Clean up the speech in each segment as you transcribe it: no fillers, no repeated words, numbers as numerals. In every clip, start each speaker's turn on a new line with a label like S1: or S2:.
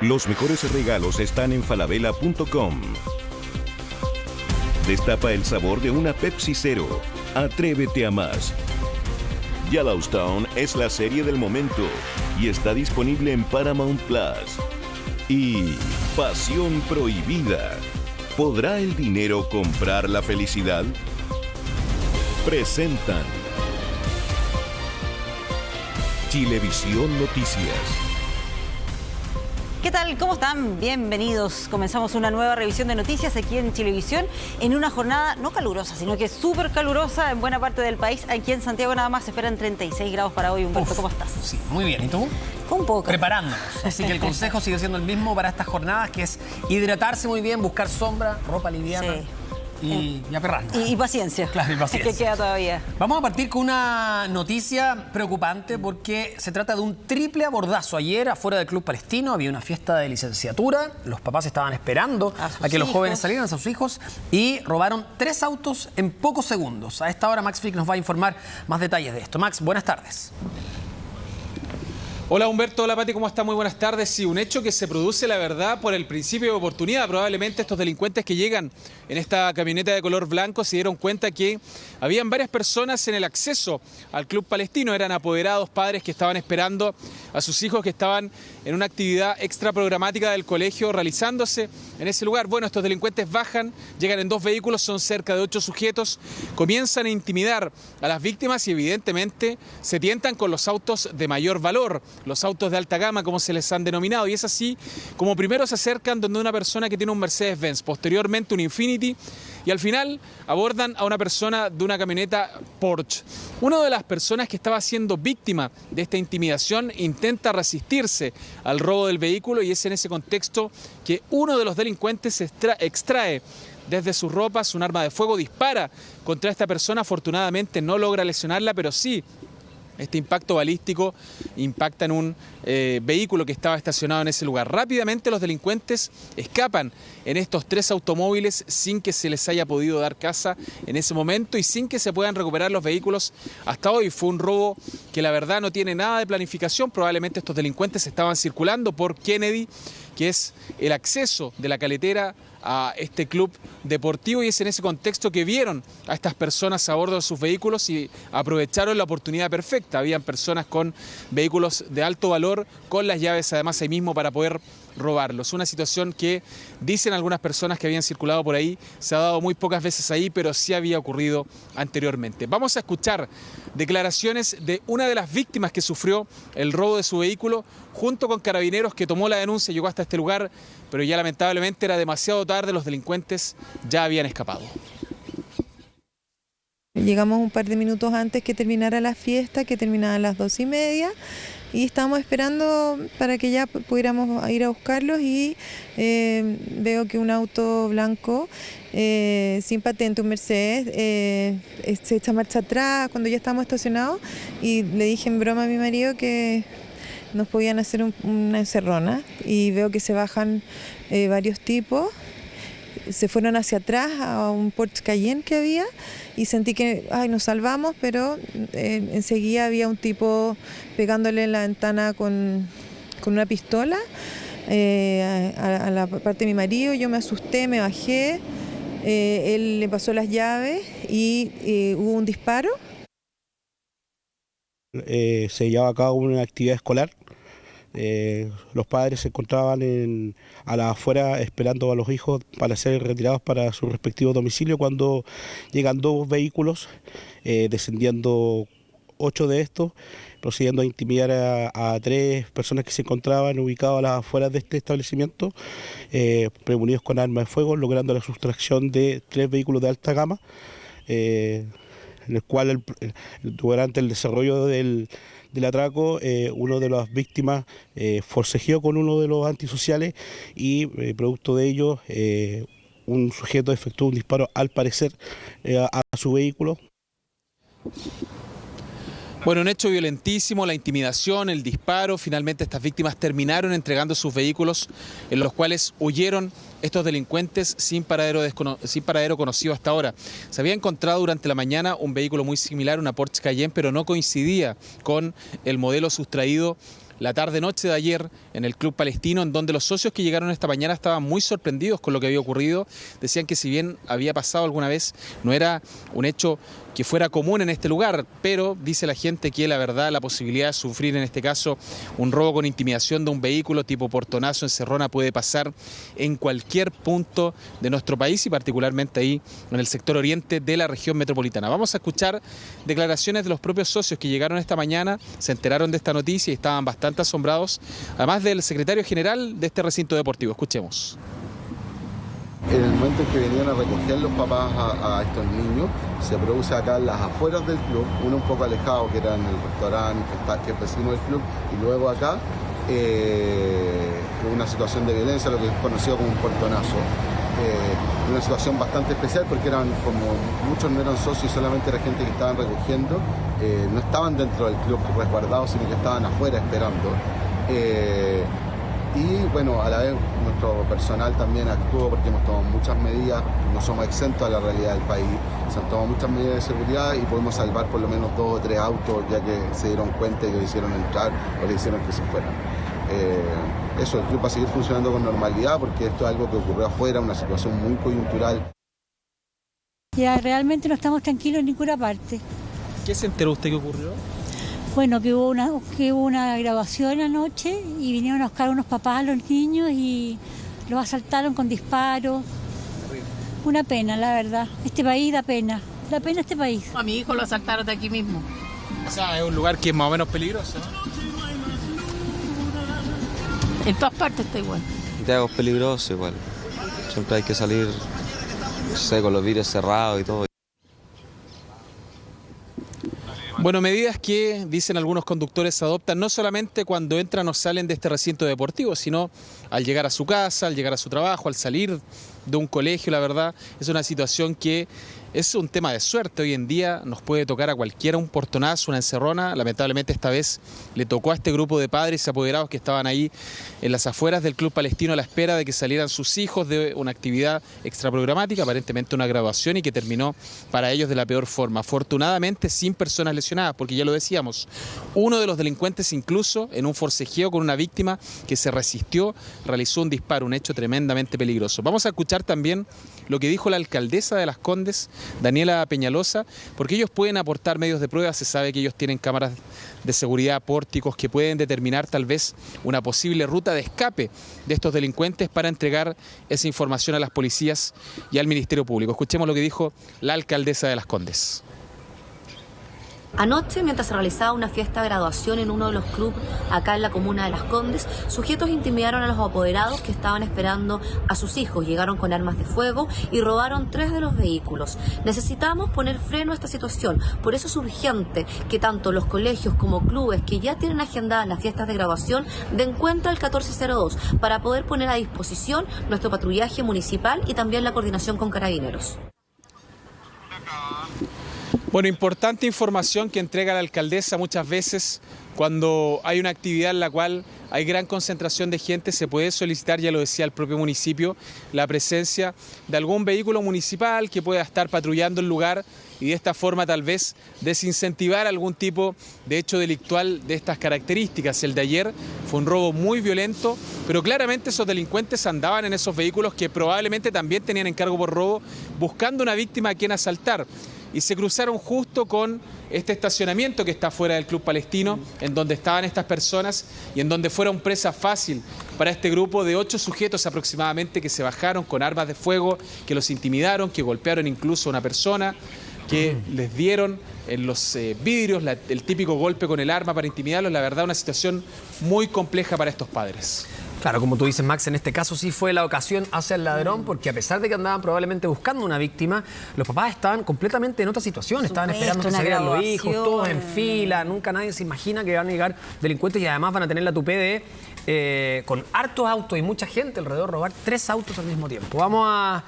S1: Los mejores regalos están en falabella.com. Destapa el sabor de una Pepsi Cero. Atrévete a más. Yellowstone es la serie del momento y está disponible en Paramount Plus. Y Pasión Prohibida. ¿Podrá el dinero comprar la felicidad? Presentan Chilevisión Noticias.
S2: ¿Qué tal? ¿Cómo están? Bienvenidos. Comenzamos una nueva revisión de noticias aquí en Chilevisión en una jornada no calurosa, sino que súper calurosa en buena parte del país. Aquí en Santiago nada más se esperan 36 grados para hoy. Humberto, ¿cómo estás?
S3: Sí, muy bien. ¿Y tú?
S2: Un poco.
S3: Preparándonos. Así que el consejo sigue siendo el mismo para estas jornadas, que es hidratarse muy bien, buscar sombra, ropa liviana. Sí. Y aperrarnos.
S2: Y paciencia.
S3: Claro, y paciencia.
S2: Que queda todavía.
S3: Vamos a partir con una noticia preocupante porque se trata de un triple abordazo. Ayer, afuera del Club Palestino, había una fiesta de licenciatura. Los papás estaban esperando a que los jóvenes salieran, a sus hijos, y robaron 3 autos en pocos segundos. A esta hora, Max Frick nos va a informar más detalles de esto. Max, buenas tardes.
S4: Hola Humberto, hola Pati, ¿cómo está? Muy buenas tardes. Sí, un hecho que se produce, la verdad, por el principio de oportunidad. Probablemente estos delincuentes que llegan en esta camioneta de color blanco se dieron cuenta que habían varias personas en el acceso al Club Palestino. Eran apoderados, padres que estaban esperando a sus hijos que estaban en una actividad extra programática del colegio realizándose en ese lugar. Bueno, estos delincuentes bajan, llegan en 2 vehículos, son cerca de 8 sujetos, comienzan a intimidar a las víctimas y evidentemente se tientan con los autos de mayor valor, los autos de alta gama, como se les han denominado, y es así como primero se acercan donde una persona que tiene un Mercedes-Benz, posteriormente un Infiniti, y al final abordan a una persona de una camioneta Porsche. Una de las personas que estaba siendo víctima de esta intimidación intenta resistirse al robo del vehículo y es en ese contexto que uno de los delincuentes extrae desde sus ropas un arma de fuego, dispara contra esta persona, afortunadamente no logra lesionarla, pero sí este impacto balístico impacta en un vehículo que estaba estacionado en ese lugar. Rápidamente los delincuentes escapan en estos 3 automóviles sin que se les haya podido dar caza en ese momento y sin que se puedan recuperar los vehículos hasta hoy. Fue un robo que la verdad no tiene nada de planificación. Probablemente estos delincuentes estaban circulando por Kennedy, que es el acceso de la Caletera a este club deportivo, y es en ese contexto que vieron a estas personas a bordo de sus vehículos y aprovecharon la oportunidad perfecta. Habían personas con vehículos de alto valor, con las llaves además ahí mismo para poder robarlos. Una situación que dicen algunas personas que habían circulado por ahí, se ha dado muy pocas veces ahí, pero sí había ocurrido anteriormente. Vamos a escuchar declaraciones de una de las víctimas que sufrió el robo de su vehículo, junto con Carabineros, que tomó la denuncia, llegó hasta este lugar, pero ya lamentablemente era demasiado tarde, los delincuentes ya habían escapado.
S5: Llegamos un par de minutos antes que terminara la fiesta, que terminaba a las 2:30, y estábamos esperando para que ya pudiéramos ir a buscarlos y veo que un auto blanco sin patente, un Mercedes, se echa marcha atrás cuando ya estábamos estacionados, y le dije en broma a mi marido que nos podían hacer una encerrona, y veo que se bajan varios tipos. Se fueron hacia atrás a un Porsche Cayenne que había y sentí que nos salvamos, pero enseguida había un tipo pegándole en la ventana con una pistola a la parte de mi marido. Yo me asusté, me bajé, él le pasó las llaves y hubo un disparo.
S6: Se llevaba a cabo una actividad escolar. Los padres se encontraban a la afuera esperando a los hijos para ser retirados para su respectivo domicilio cuando llegan 2 vehículos, descendiendo 8 de estos, procediendo a intimidar a 3 personas que se encontraban ubicadas a las afueras de este establecimiento, premunidos con armas de fuego, logrando la sustracción de 3 vehículos de alta gama, en el cual durante el desarrollo del atraco, uno de las víctimas forcejeó con uno de los antisociales y producto de ello un sujeto efectuó un disparo al parecer a su vehículo.
S4: Bueno, un hecho violentísimo, la intimidación, el disparo. Finalmente estas víctimas terminaron entregando sus vehículos, en los cuales huyeron estos delincuentes sin paradero conocido hasta ahora. Se había encontrado durante la mañana un vehículo muy similar, una Porsche Cayenne, pero no coincidía con el modelo sustraído la tarde-noche de ayer en el Club Palestino, en donde los socios que llegaron esta mañana estaban muy sorprendidos con lo que había ocurrido. Decían que si bien había pasado alguna vez, no era un hecho que fuera común en este lugar, pero dice la gente que la verdad, la posibilidad de sufrir en este caso un robo con intimidación de un vehículo tipo portonazo, encerrona, puede pasar en cualquier punto de nuestro país y particularmente ahí en el sector oriente de la región metropolitana. Vamos a escuchar declaraciones de los propios socios que llegaron esta mañana, se enteraron de esta noticia y estaban bastante asombrados, además del secretario general de este recinto deportivo. Escuchemos.
S7: En el momento en que venían a recoger los papás a estos niños, se produce acá en las afueras del club, uno un poco alejado, que era en el restaurante, que es vecino del club, y luego acá una situación de violencia, lo que es conocido como un portonazo. Una situación bastante especial porque eran como muchos no eran socios, solamente era gente que estaban recogiendo, no estaban dentro del club resguardados, sino que estaban afuera esperando. Y bueno, a la vez nuestro personal también actuó porque hemos tomado muchas medidas, no somos exentos a la realidad del país, se han tomado muchas medidas de seguridad y pudimos salvar por lo menos 2 o 3 autos ya que se dieron cuenta y lo hicieron entrar o le hicieron que se fueran. Eso, el club va a seguir funcionando con normalidad porque esto es algo que ocurrió afuera, una situación muy coyuntural.
S8: Ya realmente no estamos tranquilos en ninguna parte.
S4: ¿Qué se enteró usted que ocurrió?
S8: Bueno, que hubo una grabación anoche y vinieron a buscar unos papás a los niños y los asaltaron con disparos. Una pena, la verdad. Este país da pena este país.
S9: A mi hijo lo asaltaron de aquí mismo.
S4: O sea, es un lugar que es más o menos peligroso, ¿no?
S9: En todas partes está igual.
S10: Santiago es peligroso igual. Siempre hay que salir, no sé, con los vidrios cerrados y todo.
S4: Bueno, medidas que, dicen algunos conductores, se adoptan no solamente cuando entran o salen de este recinto deportivo, sino al llegar a su casa, al llegar a su trabajo, al salir de un colegio. La verdad, es una situación que es un tema de suerte. Hoy en día nos puede tocar a cualquiera un portonazo, una encerrona. Lamentablemente esta vez le tocó a este grupo de padres y apoderados que estaban ahí en las afueras del Club Palestino a la espera de que salieran sus hijos de una actividad extraprogramática, aparentemente una graduación, y que terminó para ellos de la peor forma. Afortunadamente sin personas lesionadas, porque ya lo decíamos, uno de los delincuentes incluso en un forcejeo con una víctima que se resistió, realizó un disparo, un hecho tremendamente peligroso. Vamos a escuchar también lo que dijo la alcaldesa de Las Condes, Daniela Peñalosa, porque ellos pueden aportar medios de prueba. Se sabe que ellos tienen cámaras de seguridad, pórticos, que pueden determinar tal vez una posible ruta de escape de estos delincuentes para entregar esa información a las policías y al Ministerio Público. Escuchemos lo que dijo la alcaldesa de Las Condes.
S11: Anoche, mientras se realizaba una fiesta de graduación en uno de los clubes acá en la comuna de Las Condes, sujetos intimidaron a los apoderados que estaban esperando a sus hijos. Llegaron con armas de fuego y robaron 3 de los vehículos. Necesitamos poner freno a esta situación. Por eso es urgente que tanto los colegios como clubes que ya tienen agendadas las fiestas de graduación den cuenta al 1402 para poder poner a disposición nuestro patrullaje municipal y también la coordinación con carabineros.
S4: Bueno, importante información que entrega la alcaldesa. Muchas veces cuando hay una actividad en la cual hay gran concentración de gente, se puede solicitar, ya lo decía el propio municipio, la presencia de algún vehículo municipal que pueda estar patrullando el lugar y de esta forma tal vez desincentivar algún tipo de hecho delictual de estas características. El de ayer fue un robo muy violento, pero claramente esos delincuentes andaban en esos vehículos que probablemente también tenían encargo por robo, buscando una víctima a quien asaltar. Y se cruzaron justo con este estacionamiento que está fuera del Club Palestino, en donde estaban estas personas y en donde fueron presa fácil para este grupo de 8 sujetos aproximadamente que se bajaron con armas de fuego, que los intimidaron, que golpearon incluso a una persona, que les dieron en los vidrios el típico golpe con el arma para intimidarlos. La verdad, una situación muy compleja para estos padres.
S3: Claro, como tú dices, Max, en este caso sí fue la ocasión hacia el ladrón, porque a pesar de que andaban probablemente buscando una víctima, los papás estaban completamente en otra situación. Estaban esperando que salieran los hijos, todos en fila. Nunca nadie se imagina que van a llegar delincuentes y además van a tener la tupé de, con hartos autos y mucha gente alrededor, robar 3 autos al mismo tiempo. Vamos a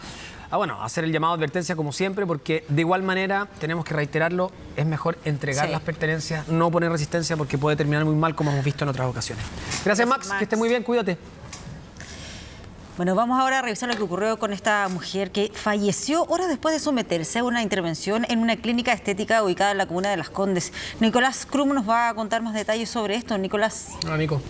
S3: hacer el llamado de advertencia como siempre, porque de igual manera, tenemos que reiterarlo, es mejor entregar las pertenencias, no poner resistencia, porque puede terminar muy mal, como hemos visto en otras ocasiones. Gracias, Max, que esté muy bien, cuídate.
S2: Bueno, vamos ahora a revisar lo que ocurrió con esta mujer que falleció horas después de someterse a una intervención en una clínica estética ubicada en la comuna de Las Condes. Nicolás Crum nos va a contar más detalles sobre esto. Nicolás.
S3: Hola, Nico.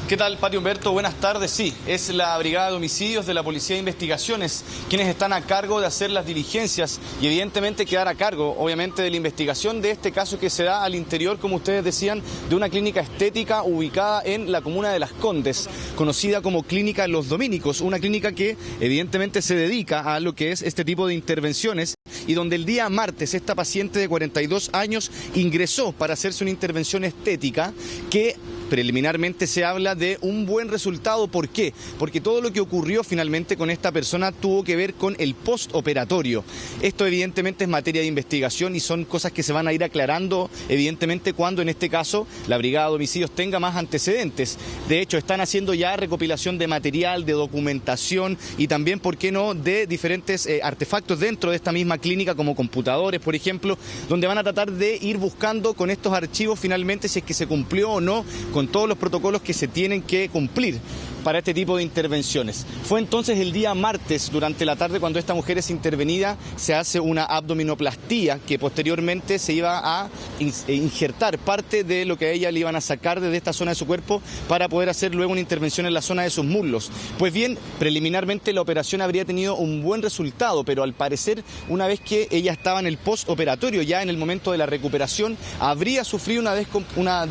S12: ¿Qué tal, Pati Humberto? Buenas tardes. Sí, es la Brigada de Homicidios de la Policía de Investigaciones quienes están a cargo de hacer las diligencias y evidentemente quedar a cargo, obviamente, de la investigación de este caso que se da al interior, como ustedes decían, de una clínica estética ubicada en la comuna de Las Condes, conocida como Clínica Los Dominicos, una clínica que evidentemente se dedica a lo que es este tipo de intervenciones y donde el día martes esta paciente de 42 años ingresó para hacerse una intervención estética que preliminarmente se habla de un buen resultado. ¿Por qué? Porque todo lo que ocurrió finalmente con esta persona tuvo que ver con el postoperatorio. Esto evidentemente es materia de investigación y son cosas que se van a ir aclarando evidentemente cuando en este caso la Brigada de Homicidios tenga más antecedentes. De hecho, están haciendo ya recopilación de material, de documentación y también, ¿por qué no?, de diferentes artefactos dentro de esta misma clínica, como computadores, por ejemplo, donde van a tratar de ir buscando con estos archivos finalmente si es que se cumplió o no con todos los protocolos que se tienen que cumplir para este tipo de intervenciones. Fue entonces el día martes, durante la tarde, cuando esta mujer es intervenida, se hace una abdominoplastía que posteriormente se iba a injertar parte de lo que a ella le iban a sacar desde esta zona de su cuerpo para poder hacer luego una intervención en la zona de sus muslos. Pues bien, preliminarmente la operación habría tenido un buen resultado, pero al parecer, una vez que ella estaba en el postoperatorio, ya en el momento de la recuperación, habría sufrido una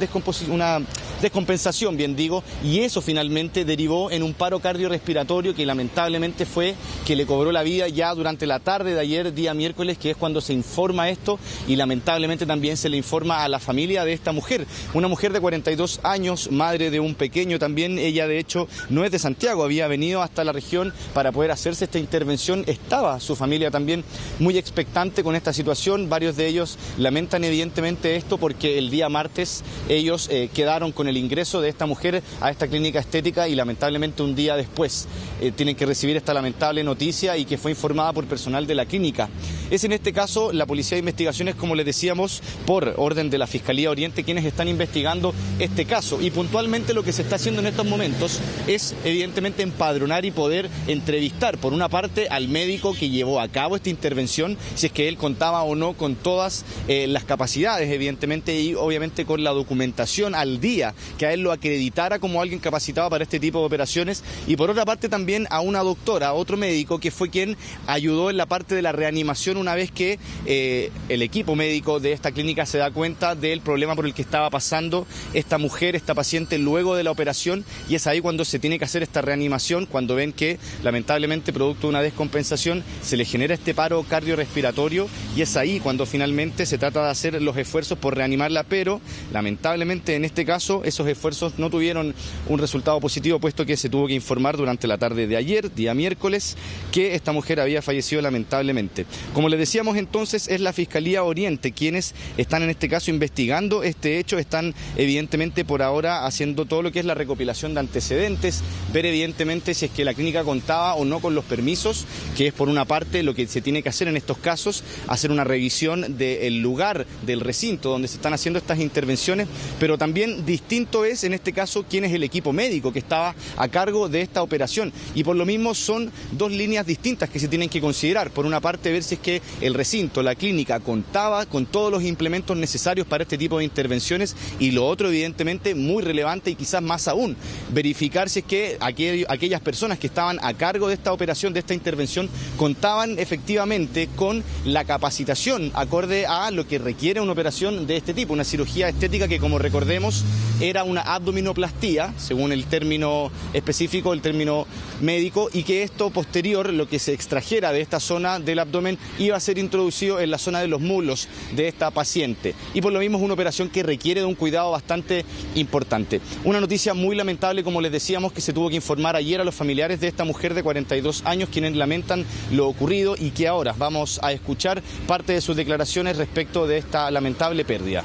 S12: descompensación, bien digo, y eso finalmente derivó en un paro cardiorrespiratorio que lamentablemente fue que le cobró la vida ya durante la tarde de ayer, día miércoles, que es cuando se informa esto, y lamentablemente también se le informa a la familia de esta mujer, una mujer de 42 años, madre de un pequeño también. Ella de hecho no es de Santiago, había venido hasta la región para poder hacerse esta intervención. Estaba su familia también muy expectante con esta situación. Varios de ellos lamentan evidentemente esto porque el día martes ellos quedaron con el ingreso de esta mujer a esta clínica estética y lamentablemente un día después tienen que recibir esta lamentable noticia y que fue informada por personal de la clínica. Es en este caso la Policía de Investigaciones, como les decíamos, por orden de la Fiscalía Oriente, quienes están investigando este caso, y puntualmente lo que se está haciendo en estos momentos es evidentemente empadronar y poder entrevistar por una parte al médico que llevó a cabo esta intervención, si es que él contaba o no con todas las capacidades evidentemente y obviamente con la documentación al día que a él lo acreditara como alguien capacitado para este tipo de operaciones, y por otra parte también a una doctora, a otro médico que fue quien ayudó en la parte de la reanimación una vez que el equipo médico de esta clínica se da cuenta del problema por el que estaba pasando esta mujer, esta paciente, luego de la operación, y es ahí cuando se tiene que hacer esta reanimación, cuando ven que lamentablemente producto de una descompensación se le genera este paro cardiorrespiratorio, y es ahí cuando finalmente se trata de hacer los esfuerzos por reanimarla, pero lamentablemente en este caso esos esfuerzos no tuvieron un resultado positivo, puesto que se tuvo que informar durante la tarde de ayer, día miércoles, que esta mujer había fallecido lamentablemente. Como les decíamos entonces, es la Fiscalía Oriente quienes están en este caso investigando este hecho, están evidentemente por ahora haciendo todo lo que es la recopilación de antecedentes, ver evidentemente si es que la clínica contaba o no con los permisos, que es por una parte lo que se tiene que hacer en estos casos, hacer una revisión del lugar, del recinto donde se están haciendo estas intervenciones, pero también distinto es en este caso quién es el equipo médico que estaba a cargo de esta operación, y por lo mismo son dos líneas distintas que se tienen que considerar. Por una parte, ver si es que el recinto, la clínica, contaba con todos los implementos necesarios para este tipo de intervenciones, y lo otro evidentemente muy relevante y quizás más aún, verificar si es que aquellas personas que estaban a cargo de esta operación, de esta intervención, contaban efectivamente con la capacitación acorde a lo que requiere una operación de este tipo, una cirugía estética que, como recordemos, era una abdominoplastía, según el término específico, el término médico, y que esto posterior, lo que se extrajera de esta zona del abdomen, iba a ser introducido en la zona de los muslos de esta paciente, y por lo mismo es una operación que requiere de un cuidado bastante importante. Una noticia muy lamentable, como les decíamos, que se tuvo que informar ayer a los familiares de esta mujer de 42 años, quienes lamentan lo ocurrido, y que ahora vamos a escuchar parte de sus declaraciones respecto de esta lamentable pérdida.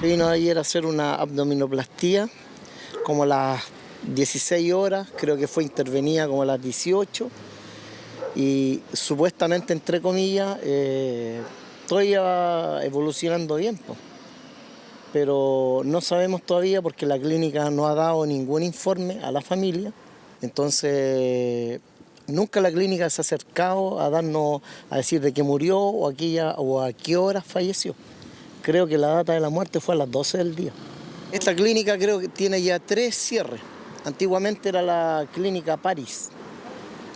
S13: Vino ayer a hacer una abdominoplastía como a las 16 horas, creo que fue intervenida como a las 18, y supuestamente, entre comillas, todo iba evolucionando bien, pues. pero no sabemos todavía porque la clínica no ha dado ningún informe a la familia. Entonces, nunca la clínica se ha acercado a darnos, a decir de qué murió o a qué hora falleció. Creo que la data de la muerte fue a las 12 del día. Esta clínica creo que tiene ya 3 cierres. Antiguamente era la clínica París.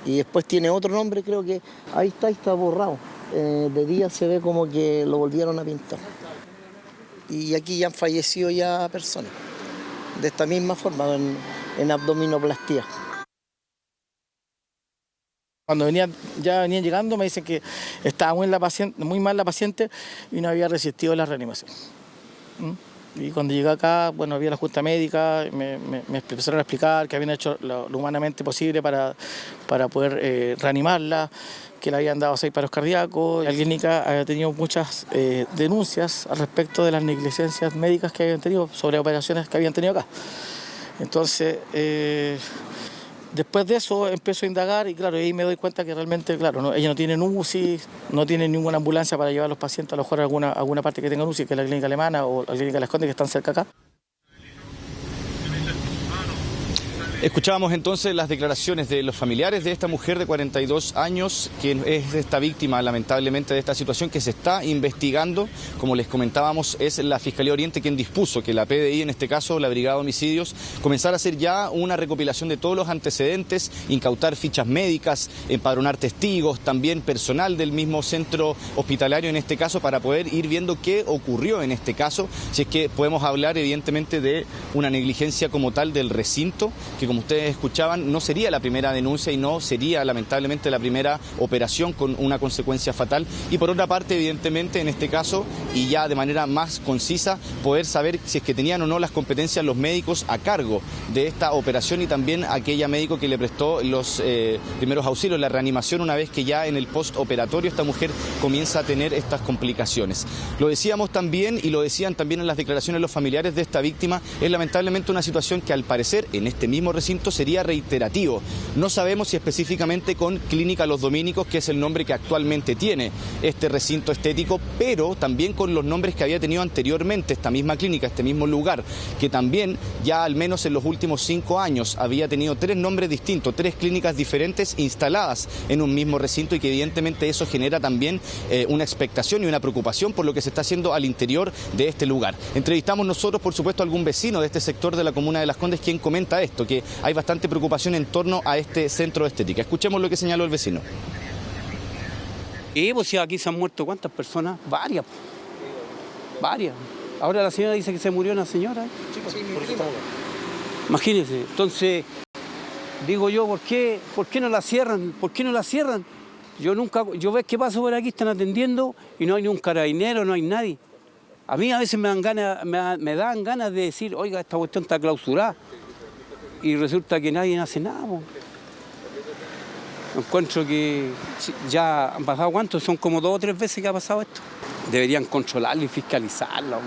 S13: Y después tiene otro nombre, creo que ahí está borrado. De día se ve como que lo volvieron a pintar. Y aquí ya han fallecido ya personas, de esta misma forma, en abdominoplastía.
S14: Cuando ya venían llegando me dicen que estaba muy mal la paciente y no había resistido la reanimación. Y cuando llegué acá, bueno, había la junta médica, me empezaron a explicar que habían hecho lo humanamente posible para poder reanimarla, que le habían dado 6 paros cardíacos. La clínica había tenido muchas denuncias al respecto de las negligencias médicas que habían tenido sobre operaciones que habían tenido acá. Entonces, después de eso empiezo a indagar y claro, ahí me doy cuenta que realmente, claro, ella no tiene UCI, no tiene ninguna ambulancia para llevar a los pacientes, a lo mejor alguna parte que tenga UCI, que es la clínica alemana o la clínica Las Condes, que están cerca acá.
S12: Escuchábamos entonces las declaraciones de los familiares de esta mujer de 42 años, que es esta víctima lamentablemente de esta situación que se está investigando. Como les comentábamos, es la Fiscalía Oriente quien dispuso que la PDI, en este caso la Brigada de Homicidios, comenzara a hacer ya una recopilación de todos los antecedentes, incautar fichas médicas, empadronar testigos, también personal del mismo centro hospitalario en este caso, para poder ir viendo qué ocurrió en este caso, si es que podemos hablar evidentemente de una negligencia como tal del recinto, que como ustedes escuchaban, no sería la primera denuncia y no sería lamentablemente la primera operación con una consecuencia fatal. Y por otra parte, evidentemente, en este caso, y ya de manera más concisa, poder saber si es que tenían o no las competencias los médicos a cargo de esta operación y también aquella médico que le prestó los primeros auxilios, la reanimación, una vez que ya en el postoperatorio esta mujer comienza a tener estas complicaciones. Lo decíamos también y lo decían también en las declaraciones los familiares de esta víctima, es lamentablemente una situación que al parecer en este mismo recinto sería reiterativo. No sabemos si específicamente con Clínica Los Dominicos, que es el nombre que actualmente tiene este recinto estético, pero también con los nombres que había tenido anteriormente esta misma clínica, este mismo lugar, que también ya al menos en los últimos 5 años había tenido 3 nombres distintos, 3 clínicas diferentes instaladas en un mismo recinto y que evidentemente eso genera también una expectación y una preocupación por lo que se está haciendo al interior de este lugar. Entrevistamos nosotros, por supuesto, a algún vecino de este sector de la comuna de Las Condes quien comenta esto, que hay bastante preocupación en torno a este centro de estética. Escuchemos lo que señaló el vecino.
S15: Pues si aquí se han muerto ¿cuántas personas? Varias. Ahora la señora dice que se murió una señora. Imagínense. Entonces, digo yo, ¿por qué no la cierran? ¿Por qué no la cierran? Yo veo que paso por aquí, están atendiendo y no hay ni un carabinero, no hay nadie. A mí a veces me dan ganas de decir, oiga, esta cuestión está clausurada. Y resulta que nadie hace nada. Encuentro que ya han pasado, ¿cuántos? Son como 2 o 3 veces que ha pasado esto. Deberían controlarlo y fiscalizarlo.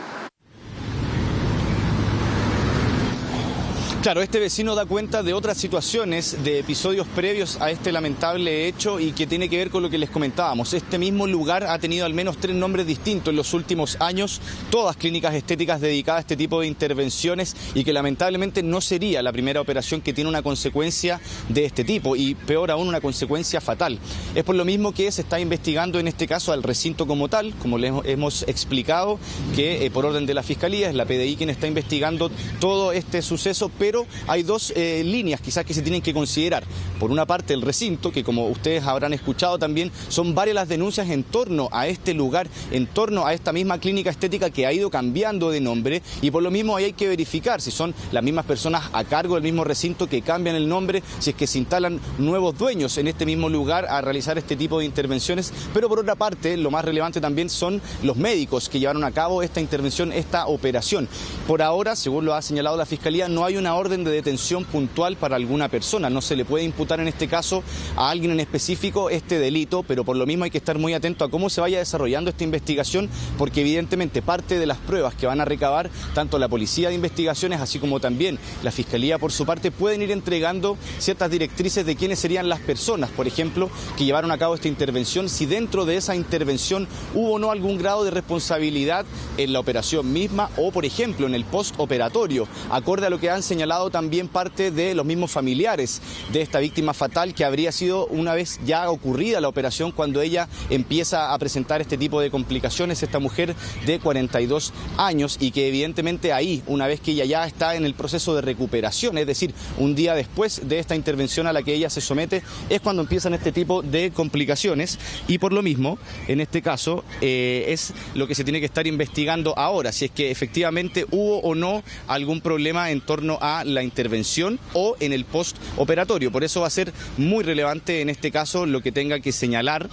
S12: Claro, este vecino da cuenta de otras situaciones, de episodios previos a este lamentable hecho y que tiene que ver con lo que les comentábamos. Este mismo lugar ha tenido al menos 3 nombres distintos en los últimos años, todas clínicas estéticas dedicadas a este tipo de intervenciones y que lamentablemente no sería la primera operación que tiene una consecuencia de este tipo y peor aún una consecuencia fatal. Es por lo mismo que se está investigando en este caso al recinto como tal, como les hemos explicado, que por orden de la Fiscalía es la PDI quien está investigando todo este suceso, pero hay 2 líneas quizás que se tienen que considerar. Por una parte el recinto, que como ustedes habrán escuchado también, son varias las denuncias en torno a este lugar, en torno a esta misma clínica estética que ha ido cambiando de nombre y por lo mismo ahí hay que verificar si son las mismas personas a cargo del mismo recinto que cambian el nombre, si es que se instalan nuevos dueños en este mismo lugar a realizar este tipo de intervenciones, pero por otra parte lo más relevante también son los médicos que llevaron a cabo esta intervención, esta operación. Por ahora, según lo ha señalado la Fiscalía, no hay una orden orden de detención puntual para alguna persona. No se le puede imputar en este caso a alguien en específico este delito, pero por lo mismo hay que estar muy atento a cómo se vaya desarrollando esta investigación, porque evidentemente parte de las pruebas que van a recabar tanto la Policía de Investigaciones así como también la Fiscalía por su parte pueden ir entregando ciertas directrices de quiénes serían las personas, por ejemplo, que llevaron a cabo esta intervención, si dentro de esa intervención hubo o no algún grado de responsabilidad en la operación misma o, por ejemplo, en el postoperatorio, acorde a lo que han señalado también parte de los mismos familiares de esta víctima fatal, que habría sido una vez ya ocurrida la operación cuando ella empieza a presentar este tipo de complicaciones, esta mujer de 42 años, y que evidentemente ahí, una vez que ella ya está en el proceso de recuperación, es decir, un día después de esta intervención a la que ella se somete, es cuando empiezan este tipo de complicaciones, y por lo mismo, en este caso, es lo que se tiene que estar investigando ahora, si es que efectivamente hubo o no algún problema en torno a la intervención o en el postoperatorio. Por eso va a ser muy relevante en este caso lo que tenga que señalar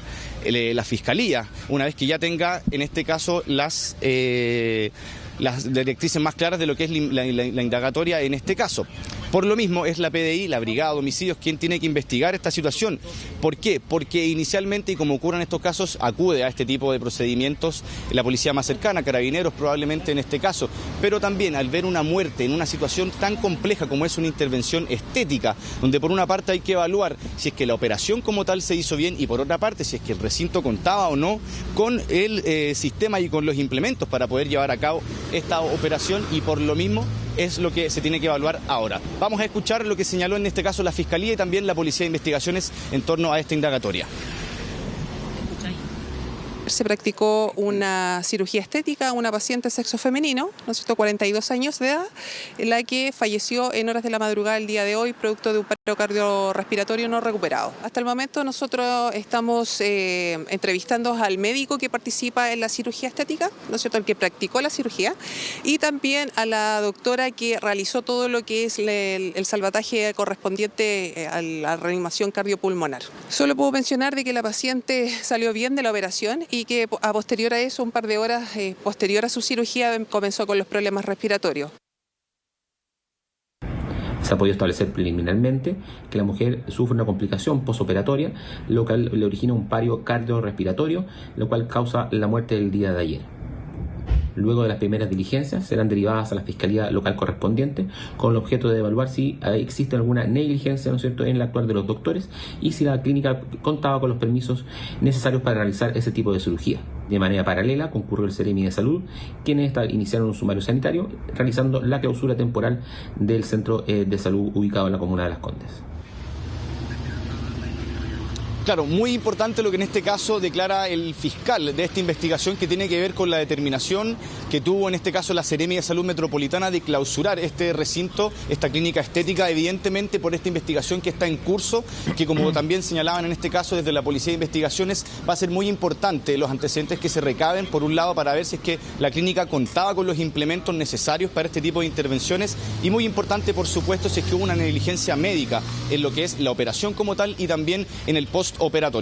S12: la Fiscalía, una vez que ya tenga en este caso las directrices más claras de lo que es la indagatoria en este caso. Por lo mismo es la PDI, la Brigada de Homicidios, quien tiene que investigar esta situación. ¿Por qué? Porque inicialmente, y como ocurre en estos casos, acude a este tipo de procedimientos la policía más cercana, Carabineros probablemente en este caso, pero también al ver una muerte en una situación tan compleja como es una intervención estética, donde por una parte hay que evaluar si es que la operación como tal se hizo bien y por otra parte si es que el recinto contaba o no con el sistema y con los implementos para poder llevar a cabo esta operación, y por lo mismo es lo que se tiene que evaluar ahora. Vamos a escuchar lo que señaló en este caso la Fiscalía y también la Policía de Investigaciones en torno a esta indagatoria.
S16: Se practicó una cirugía estética a una paciente de sexo femenino, ¿no es cierto?, 42 años de edad, la que falleció en horas de la madrugada del día de hoy producto de un paro cardiorrespiratorio no recuperado. Hasta el momento nosotros estamos entrevistando al médico que participa en la cirugía estética, ¿no es cierto?, el que practicó la cirugía, y también a la doctora que realizó todo lo que es el salvataje correspondiente a la reanimación cardiopulmonar. Solo puedo mencionar de que la paciente salió bien de la operación y que a posterior a eso, un par de horas posterior a su cirugía, comenzó con los problemas respiratorios.
S17: Se ha podido establecer preliminarmente que la mujer sufre una complicación posoperatoria, lo cual le origina un paro cardiorrespiratorio, lo cual causa la muerte del día de ayer. Luego de las primeras diligencias serán derivadas a la Fiscalía local correspondiente con el objeto de evaluar si existe alguna negligencia, ¿no es cierto?, en el actuar de los doctores y si la clínica contaba con los permisos necesarios para realizar ese tipo de cirugía. De manera paralela concurrió el Seremi de Salud, quienes iniciaron un sumario sanitario realizando la clausura temporal del centro de salud ubicado en la comuna de Las Condes.
S12: Claro, muy importante lo que en este caso declara el fiscal de esta investigación, que tiene que ver con la determinación que tuvo en este caso la Seremi de Salud Metropolitana de clausurar este recinto, esta clínica estética, evidentemente por esta investigación que está en curso, que como también señalaban en este caso desde la Policía de Investigaciones, va a ser muy importante los antecedentes que se recaben, por un lado para ver si es que la clínica contaba con los implementos necesarios para este tipo de intervenciones, y muy importante por supuesto si es que hubo una negligencia médica en lo que es la operación como tal y también en el postoperatorio.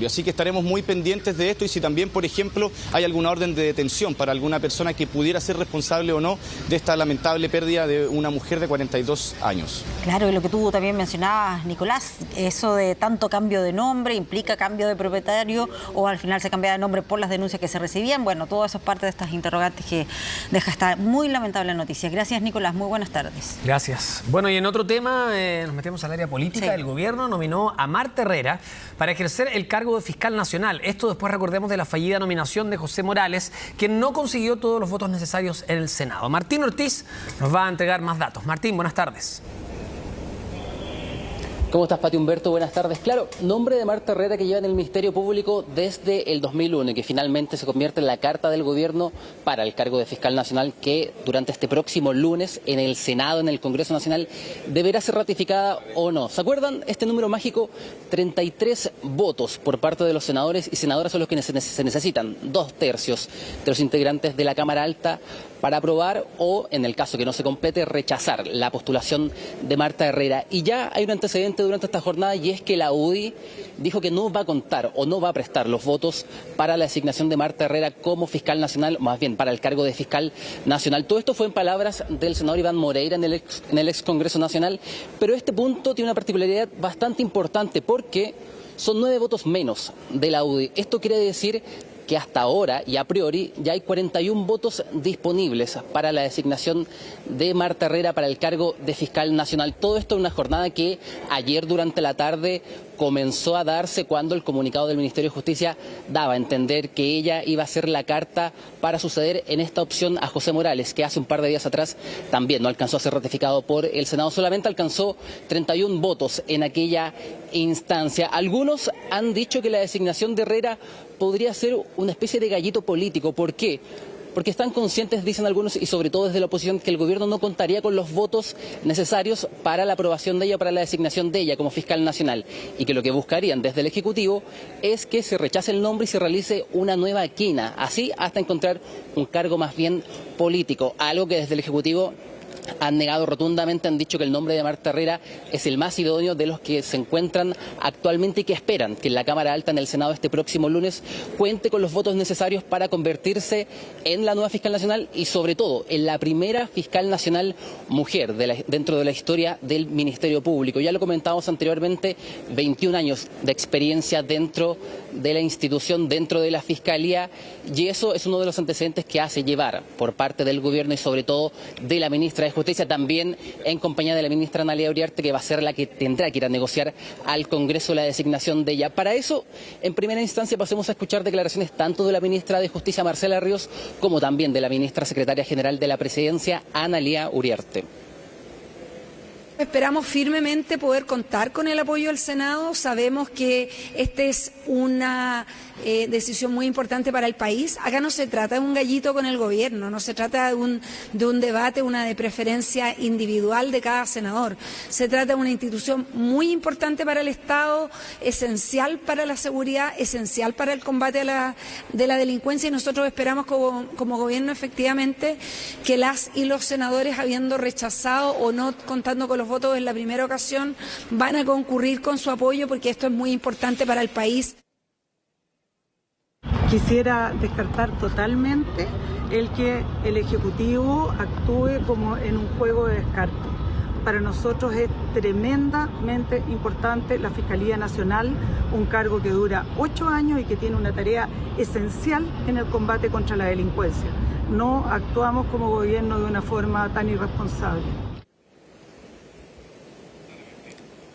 S12: Así que estaremos muy pendientes de esto, y si también, por ejemplo, hay alguna orden de detención para alguna persona que pudiera ser responsable o no de esta lamentable pérdida de una mujer de 42 años.
S2: Claro, y lo que tú también mencionabas, Nicolás, eso de tanto cambio de nombre, ¿implica cambio de propietario o al final se cambia de nombre por las denuncias que se recibían? Bueno, todo eso es parte de estas interrogantes que deja esta muy lamentable noticia. Gracias, Nicolás, muy buenas tardes.
S3: Gracias. Bueno, y en otro tema, nos metemos al área política. Sí. El gobierno nominó a Marta Herrera para ejercer el cargo de fiscal nacional. Esto después, recordemos, de la fallida nominación de José Morales, quien no consiguió todos los votos necesarios en el Senado. Martín Ortiz nos va a entregar más datos. Martín, buenas tardes.
S18: ¿Cómo estás, Pati Humberto? Buenas tardes. Claro, nombre de Marta Herrera que lleva en el Ministerio Público desde el 2001 y que finalmente se convierte en la carta del gobierno para el cargo de fiscal nacional, que durante este próximo lunes en el Senado, en el Congreso Nacional, deberá ser ratificada o no. ¿Se acuerdan? Este número mágico, 33 votos por parte de los senadores y senadoras son los que se necesitan, 2/3 de los integrantes de la Cámara Alta para aprobar o, en el caso que no se complete, rechazar la postulación de Marta Herrera. Y ya hay un antecedente importante durante esta jornada, y es que la UDI dijo que no va a contar o no va a prestar los votos para la designación de Marta Herrera como fiscal nacional, más bien para el cargo de fiscal nacional. Todo esto fue en palabras del senador Iván Moreira en el ex Congreso Nacional, pero este punto tiene una particularidad bastante importante porque son 9 votos menos de la UDI. Esto quiere decir que hasta ahora y a priori ya hay 41 votos disponibles para la designación de Marta Herrera para el cargo de fiscal nacional. Todo esto en una jornada que ayer durante la tarde comenzó a darse cuando el comunicado del Ministerio de Justicia daba a entender que ella iba a ser la carta para suceder en esta opción a José Morales, que hace un par de días atrás también no alcanzó a ser ratificado por el Senado, solamente alcanzó 31 votos en aquella instancia. Algunos han dicho que la designación de Herrera podría ser una especie de gallito político. ¿Por qué? Porque están conscientes, dicen algunos, y sobre todo desde la oposición, que el gobierno no contaría con los votos necesarios para la aprobación de ella, para la designación de ella como fiscal nacional, y que lo que buscarían desde el Ejecutivo es que se rechace el nombre y se realice una nueva quina, así hasta encontrar un cargo más bien político, algo que desde el Ejecutivo han negado rotundamente, han dicho que el nombre de Marta Herrera es el más idóneo de los que se encuentran actualmente y que esperan que en la Cámara Alta, en el Senado, este próximo lunes cuente con los votos necesarios para convertirse en la nueva fiscal nacional y sobre todo en la primera fiscal nacional mujer dentro de la historia del Ministerio Público. Ya lo comentábamos anteriormente, 21 años de experiencia dentro de la institución, dentro de la Fiscalía, y eso es uno de los antecedentes que hace llevar por parte del gobierno y sobre todo de la ministra de Justicia, también en compañía de la ministra Analía Uriarte, que va a ser la que tendrá que ir a negociar al Congreso la designación de ella. Para eso, en primera instancia, pasemos a escuchar declaraciones tanto de la ministra de Justicia, Marcela Ríos, como también de la ministra secretaria general de la Presidencia, Analía Uriarte.
S19: Esperamos firmemente poder contar con el apoyo del Senado. Sabemos que esta es una decisión muy importante para el país. Acá no se trata de un gallito con el gobierno, no se trata de un debate, una de preferencia individual de cada senador. Se trata de una institución muy importante para el Estado, esencial para la seguridad, esencial para el combate de la delincuencia, y nosotros esperamos como gobierno efectivamente que las y los senadores, habiendo rechazado o no contando con los votos en la primera ocasión, van a concurrir con su apoyo porque esto es muy importante para el país.
S20: Quisiera descartar totalmente el que el Ejecutivo actúe como en un juego de descarte. Para nosotros es tremendamente importante la Fiscalía Nacional, un cargo que dura 8 años y que tiene una tarea esencial en el combate contra la delincuencia. No actuamos como gobierno de una forma tan irresponsable.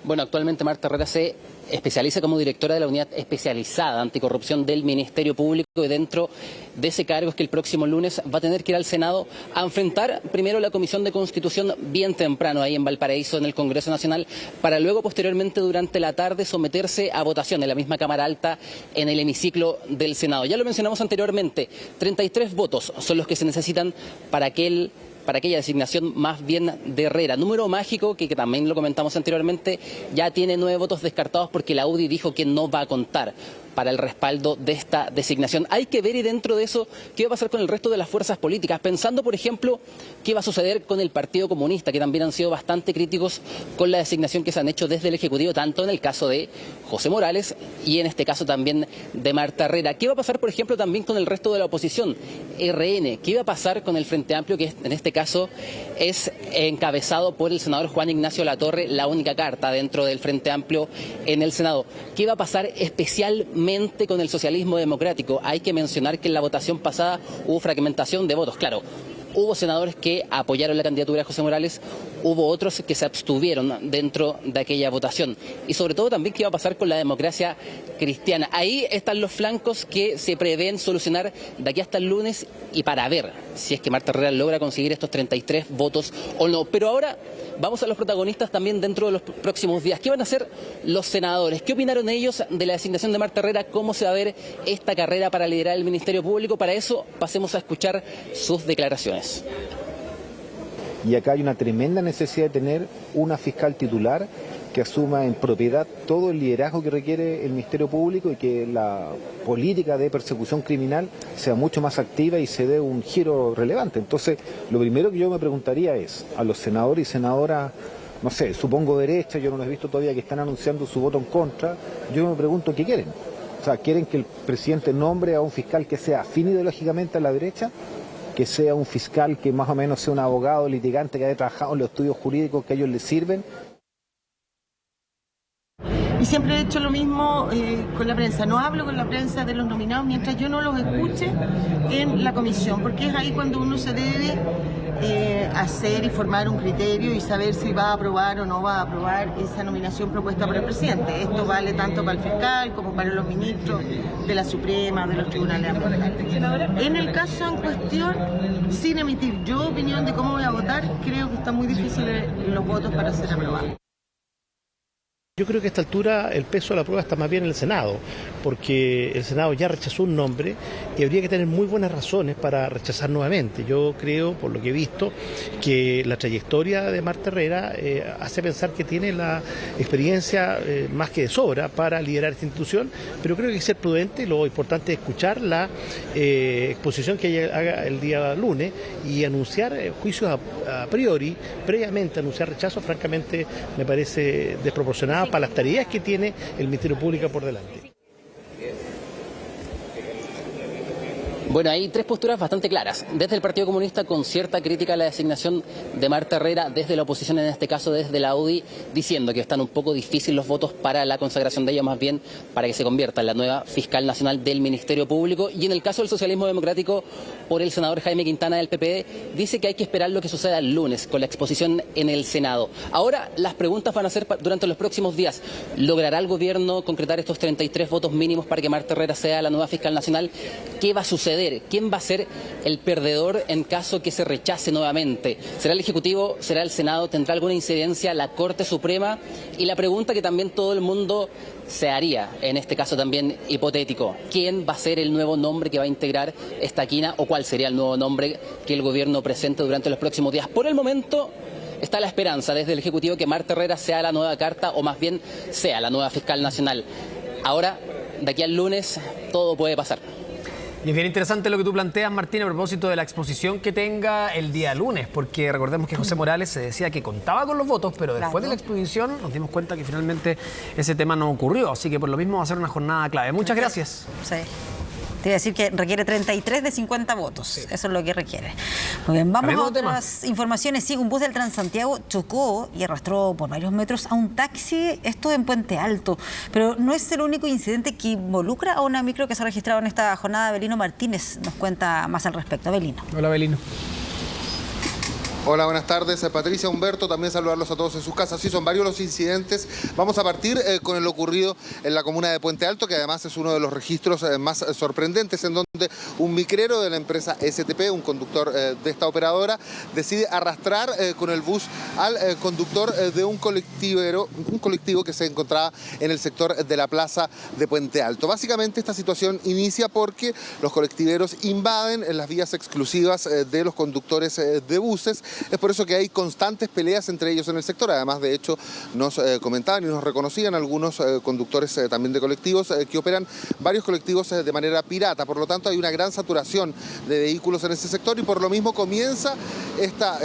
S18: Bueno, actualmente Marta Herrera se especializa como directora de la Unidad Especializada Anticorrupción del Ministerio Público, y dentro de ese cargo es que el próximo lunes va a tener que ir al Senado a enfrentar primero la Comisión de Constitución bien temprano ahí en Valparaíso, en el Congreso Nacional, para luego posteriormente durante la tarde someterse a votación en la misma Cámara Alta en el hemiciclo del Senado. Ya lo mencionamos anteriormente, 33 votos son los que se necesitan para aquella designación más bien de Herrera. Número mágico que también lo comentamos anteriormente, ya tiene 9 votos descartados porque la UDI dijo que no va a contar para el respaldo de esta designación. Hay que ver, y dentro de eso, qué va a pasar con el resto de las fuerzas políticas, pensando, por ejemplo, qué va a suceder con el Partido Comunista, que también han sido bastante críticos con la designación que se han hecho desde el Ejecutivo, tanto en el caso de José Morales y en este caso también de Marta Herrera. ¿Qué va a pasar, por ejemplo, también con el resto de la oposición? RN, ¿qué va a pasar con el Frente Amplio, que en este caso es encabezado por el senador Juan Ignacio Latorre, la única carta dentro del Frente Amplio en el Senado? ¿Qué va a pasar especialmente con el socialismo democrático? Hay que mencionar que en la votación pasada hubo fragmentación de votos. Claro, hubo senadores que apoyaron la candidatura de José Morales, hubo otros que se abstuvieron dentro de aquella votación. Y sobre todo también qué va a pasar con la democracia cristiana. Ahí están los flancos que se prevén solucionar de aquí hasta el lunes, y para ver si es que Marta Herrera logra conseguir estos 33 votos o no. Pero ahora vamos a los protagonistas también dentro de los próximos días. ¿Qué van a hacer los senadores? ¿Qué opinaron ellos de la designación de Marta Herrera? ¿Cómo se va a ver esta carrera para liderar el Ministerio Público? Para eso pasemos a escuchar sus declaraciones.
S21: Y acá hay una tremenda necesidad de tener una fiscal titular que asuma en propiedad todo el liderazgo que requiere el Ministerio Público, y que la política de persecución criminal sea mucho más activa y se dé un giro relevante. Entonces, lo primero que yo me preguntaría es a los senadores y senadoras no sé, supongo derecha, yo no los he visto todavía que están anunciando su voto en contra. Yo me pregunto qué quieren. O sea, ¿quieren que el presidente nombre a un fiscal que sea afín ideológicamente a la derecha? Que sea un fiscal que más o menos sea un abogado litigante que haya trabajado en los estudios jurídicos que a ellos les sirven.
S1: Y siempre he hecho lo mismo con la prensa. No hablo con la prensa de los nominados mientras yo no los escuche en la comisión, porque es ahí cuando uno se debe hacer y formar un criterio y saber si va a aprobar o no va a aprobar esa nominación propuesta por el presidente. Esto vale tanto para el fiscal como para los ministros de la Suprema, de los tribunales ambientales. En el caso en cuestión, sin emitir yo opinión de cómo voy a votar, creo que está muy difícil los votos para ser aprobados.
S22: Yo creo que a esta altura el peso de la prueba está más bien en el Senado, porque el Senado ya rechazó un nombre y habría que tener muy buenas razones para rechazar nuevamente. Yo creo, por lo que he visto, que la trayectoria de Marta Herrera hace pensar que tiene la experiencia más que de sobra para liderar esta institución, pero creo que hay que ser prudente. Lo importante es escuchar la exposición que ella haga el día lunes y anunciar juicios a priori, previamente anunciar rechazo, francamente me parece desproporcionado para las tareas que tiene el Ministerio Público por delante.
S18: Bueno, hay tres posturas bastante claras. Desde el Partido Comunista, con cierta crítica a la designación de Marta Herrera, desde la oposición, en este caso desde la UDI, diciendo que están un poco difíciles los votos para la consagración de ella, más bien para que se convierta en la nueva fiscal nacional del Ministerio Público. Y en el caso del socialismo democrático, por el senador Jaime Quintana del PPD, dice que hay que esperar lo que suceda el lunes con la exposición en el Senado. Ahora, las preguntas van a ser durante los próximos días. ¿Logrará el gobierno concretar estos 33 votos mínimos para que Marta Herrera sea la nueva fiscal nacional? ¿Qué va a suceder? ¿Quién va a ser el perdedor en caso que se rechace nuevamente? ¿Será el Ejecutivo? ¿Será el Senado? ¿Tendrá alguna incidencia la Corte Suprema? Y la pregunta que también todo el mundo se haría, en este caso también hipotético: ¿quién va a ser el nuevo nombre que va a integrar esta quina, o cuál sería el nuevo nombre que el gobierno presente durante los próximos días? Por el momento está la esperanza desde el Ejecutivo que Marta Herrera sea la nueva carta, o más bien sea la nueva fiscal nacional. Ahora, de aquí al lunes, todo puede pasar.
S3: Y es bien interesante lo que tú planteas, Martín, a propósito de la exposición que tenga el día lunes, porque recordemos que José Morales se decía que contaba con los votos, pero después de la exposición nos dimos cuenta que finalmente ese tema no ocurrió, así que por lo mismo va a ser una jornada clave. Muchas gracias.
S2: Sí. Te iba a decir que requiere 33 de 50 votos. Sí. Eso es lo que requiere. Muy bien, vamos a otras informaciones. Sí, un bus del Transantiago chocó y arrastró por varios metros a un taxi, esto en Puente Alto. Pero no es el único incidente que involucra a una micro que se ha registrado en esta jornada. Belino Martínez nos cuenta más al respecto. Belino.
S3: Hola, Belino.
S23: Hola, buenas tardes. Patricia, Humberto, también saludarlos a todos en sus casas. Sí, son varios los incidentes. Vamos a partir con el ocurrido en la comuna de Puente Alto, que además es uno de los registros más sorprendentes, en donde un micrero de la empresa STP, un conductor de esta operadora, decide arrastrar con el bus al conductor de un colectivo que se encontraba en el sector de la plaza de Puente Alto. Básicamente esta situación inicia porque los colectiveros invaden las vías exclusivas de los conductores de buses. Es por eso que hay constantes peleas entre ellos en el sector. Además, de hecho, nos comentaban y nos reconocían algunos conductores también de colectivos que operan varios colectivos de manera pirata. Por lo tanto, hay una gran saturación de vehículos en ese sector y por lo mismo comienza esta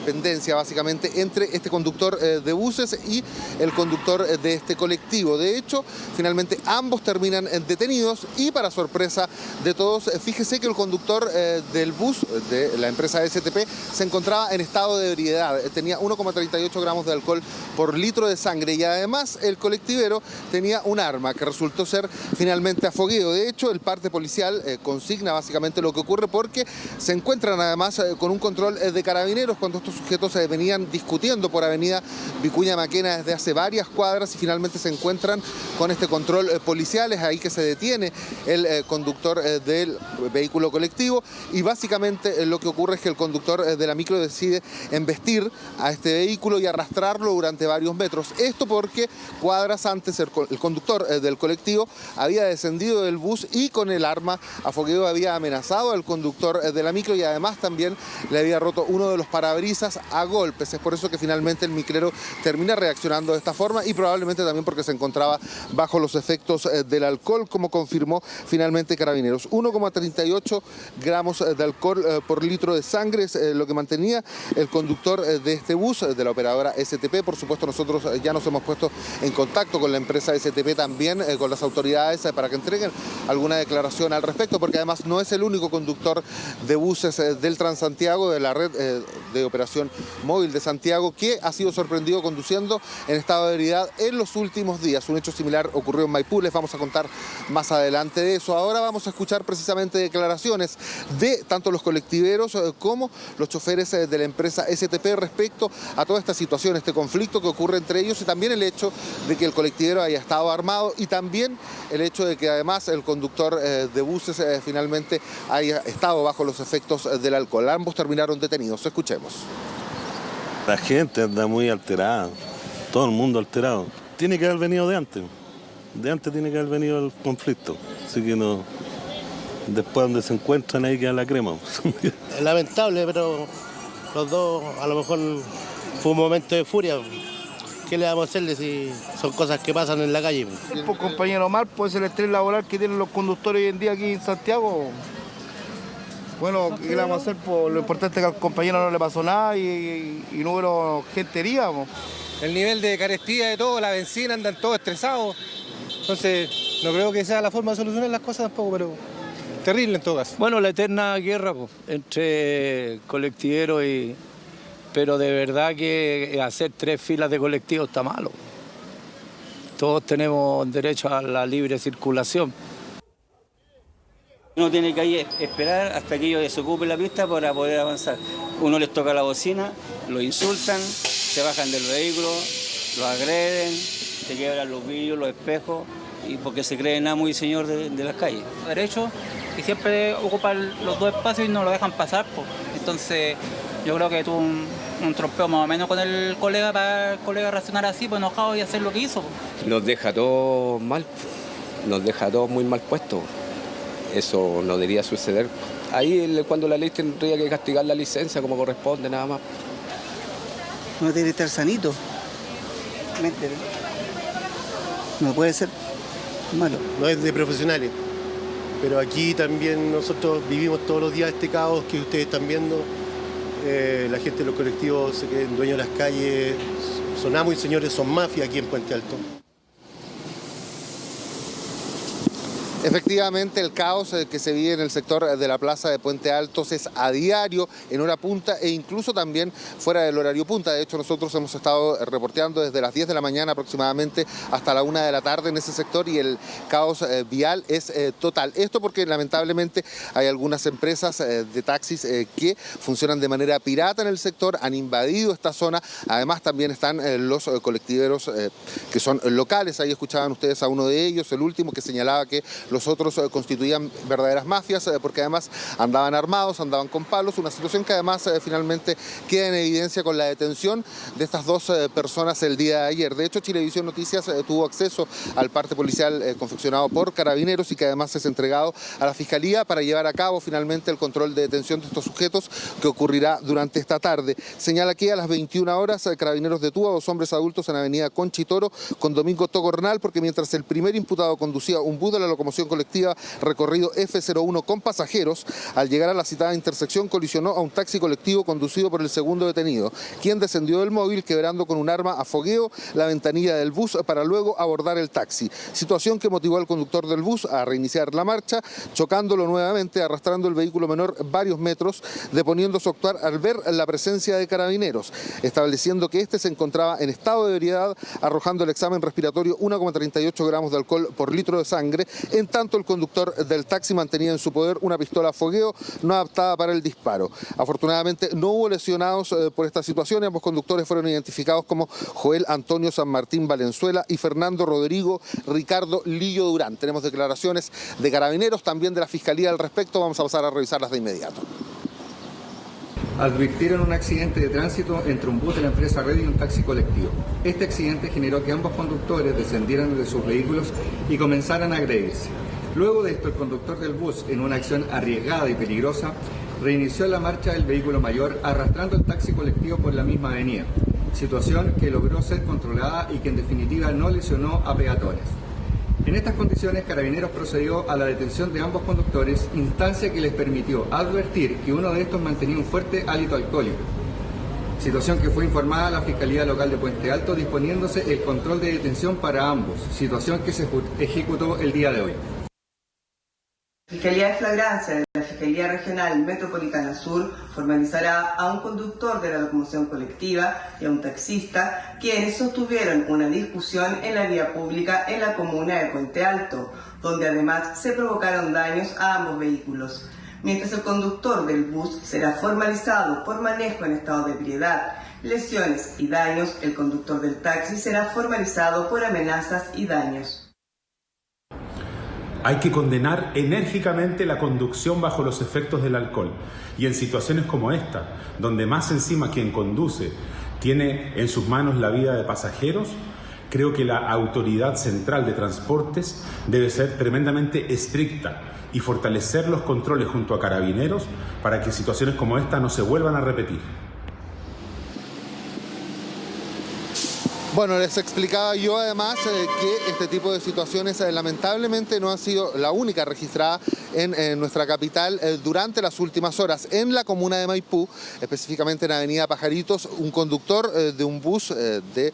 S23: pendencia básicamente entre este conductor de buses y el conductor de este colectivo. De hecho, finalmente ambos terminan detenidos y, para sorpresa de todos, fíjese que el conductor del bus de la empresa STP se encontraba en estado de ebriedad. Tenía 1,38 gramos de alcohol por litro de sangre y además el colectivero tenía un arma que resultó ser finalmente a fogueo. De hecho, el parte policial consigna básicamente lo que ocurre porque se encuentran además con un control de carabineros cuando estos sujetos venían discutiendo por avenida Vicuña Maquena desde hace varias cuadras y finalmente se encuentran con este control policial. Es ahí que se detiene el conductor del vehículo colectivo y básicamente lo que ocurre es que el conductor de la micro decide embestir a este vehículo y arrastrarlo durante varios metros. Esto porque cuadras antes el conductor del colectivo había descendido del bus y con el arma a fogueo había amenazado al conductor de la micro y además también le había roto uno de los parabrisas a golpes. Es por eso que finalmente el micrero termina reaccionando de esta forma y probablemente también porque se encontraba bajo los efectos del alcohol, como confirmó finalmente Carabineros. 1,38 gramos de alcohol por litro de sangre es lo que mantenía fiscalía, el conductor de este bus, de la operadora STP. Por supuesto, nosotros ya nos hemos puesto en contacto con la empresa STP también, con las autoridades para que entreguen alguna declaración al respecto, porque además no es el único conductor de buses del Transantiago, de la red de operación móvil de Santiago, que ha sido sorprendido conduciendo en estado de ebriedad en los últimos días. Un hecho similar ocurrió en Maipú, les vamos a contar más adelante de eso. Ahora vamos a escuchar precisamente declaraciones de tanto los colectiveros como los choferes de la empresa STP respecto a toda esta situación, este conflicto que ocurre entre ellos, y también el hecho de que el colectivero haya estado armado, y también el hecho de que además el conductor de buses finalmente haya estado bajo los efectos del alcohol. Ambos terminaron detenidos. Escuchemos.
S5: La gente anda muy alterada, todo el mundo alterado. Tiene que haber venido de antes tiene que haber venido el conflicto, así que no. Después donde se encuentran ahí queda la crema.
S22: Es lamentable, pero los dos a lo mejor fue un momento de furia. ¿Qué le vamos a hacerle si son cosas que pasan en la calle?
S14: Por compañero mal, pues el estrés laboral que tienen los conductores hoy en día aquí en Santiago. Bueno, ¿qué le vamos a hacer? Pues lo importante es que al compañero no le pasó nada y no hubo gente herida.
S6: El nivel de carestía de todo, la benzina, andan todos estresados. Entonces, no creo que sea la forma de solucionar las cosas tampoco, pero terrible en todo caso.
S7: Bueno, la eterna guerra entre colectiveros pero de verdad que hacer 3 filas de colectivos está malo. Todos tenemos derecho a la libre circulación.
S24: Uno tiene que ahí esperar hasta que ellos desocupen la pista para poder avanzar. Uno les toca la bocina, lo insultan, se bajan del vehículo, lo agreden, se quiebran los vidrios, los espejos, y porque se creen amo y señor de las calles.
S25: Derecho, y siempre ocupan los 2 espacios y no lo dejan pasar. Entonces yo creo que tuvo un trompeo más o menos con el colega, para el colega reaccionar así, pues enojado y hacer lo que hizo.
S26: Nos deja todo mal, nos deja todo muy mal puesto. Eso no debería suceder. Ahí cuando la ley tendría que castigar la licencia como corresponde, nada más.
S27: Uno tiene que estar sanito. No puede ser malo.
S22: No es de profesionales, pero aquí también nosotros vivimos todos los días este caos que ustedes están viendo. La gente de los colectivos se creen dueños de las calles, son amos y señores, son mafia aquí en Puente Alto.
S23: Efectivamente, el caos que se vive en el sector de la plaza de Puente Altos es a diario, en hora punta e incluso también fuera del horario punta. De hecho, nosotros hemos estado reporteando desde las 10 de la mañana aproximadamente hasta la 1 de la tarde en ese sector, y el caos vial es total. Esto porque lamentablemente hay algunas empresas de taxis que funcionan de manera pirata en el sector, han invadido esta zona. Además también están los colectiveros que son locales. Ahí escuchaban ustedes a uno de ellos, el último, que señalaba que los otros constituían verdaderas mafias porque además andaban armados, andaban con palos, una situación que además finalmente queda en evidencia con la detención de estas 2 personas el día de ayer. De hecho, Chilevisión Noticias tuvo acceso al parte policial confeccionado por Carabineros y que además es entregado a la Fiscalía para llevar a cabo finalmente el control de detención de estos sujetos, que ocurrirá durante esta tarde. Señala que a las 21 horas Carabineros detuvo a 2 hombres adultos en Avenida Conchitoro con Domingo Togornal, porque mientras el primer imputado conducía un bus de la locomoción colectiva recorrido F01 con pasajeros, al llegar a la citada intersección colisionó a un taxi colectivo conducido por el segundo detenido, quien descendió del móvil quebrando con un arma a fogueo la ventanilla del bus para luego abordar el taxi. Situación que motivó al conductor del bus a reiniciar la marcha, chocándolo nuevamente, arrastrando el vehículo menor varios metros, deponiendo su actuar al ver la presencia de Carabineros, estableciendo que este se encontraba en estado de ebriedad, arrojando el examen respiratorio 1,38 gramos de alcohol por litro de sangre, en tanto el conductor del taxi mantenía en su poder una pistola a fogueo no adaptada para el disparo. Afortunadamente no hubo lesionados por esta situación. Ambos conductores fueron identificados como Joel Antonio San Martín Valenzuela y Fernando Rodrigo Ricardo Lillo Durán. Tenemos declaraciones de Carabineros, también de la Fiscalía al respecto. Vamos a pasar a revisarlas de inmediato.
S28: Advirtieron un accidente de tránsito entre un bus de la empresa Red y un taxi colectivo. Este accidente generó que ambos conductores descendieran de sus vehículos y comenzaran a agredirse. Luego de esto, el conductor del bus, en una acción arriesgada y peligrosa, reinició la marcha del vehículo mayor arrastrando el taxi colectivo por la misma avenida, situación que logró ser controlada y que en definitiva no lesionó a peatones. En estas condiciones, Carabineros procedió a la detención de ambos conductores, instancia que les permitió advertir que uno de estos mantenía un fuerte hálito alcohólico. situación que fue informada a la Fiscalía Local de Puente Alto, disponiéndose el control de detención para ambos, situación que se ejecutó el día de hoy.
S4: Fiscalía de Flagrancia de la Fiscalía Regional Metropolitana Sur formalizará a un conductor de la locomoción colectiva y a un taxista quienes sostuvieron una discusión en la vía pública en la comuna de Puente Alto, donde además se provocaron daños a ambos vehículos. Mientras el conductor del bus será formalizado por manejo en estado de ebriedad, lesiones y daños, el conductor del taxi será formalizado por amenazas y daños.
S8: Hay que condenar enérgicamente la conducción bajo los efectos del alcohol. Y en situaciones como esta, donde más encima quien conduce tiene en sus manos la vida de pasajeros, creo que la autoridad central de transportes debe ser tremendamente estricta y fortalecer los controles junto a carabineros para que situaciones como esta no se vuelvan a repetir.
S23: Bueno, les explicaba yo además que este tipo de situaciones lamentablemente no ha sido la única registrada en nuestra capital durante las últimas horas. En la comuna de Maipú, específicamente en Avenida Pajaritos, un conductor de un bus de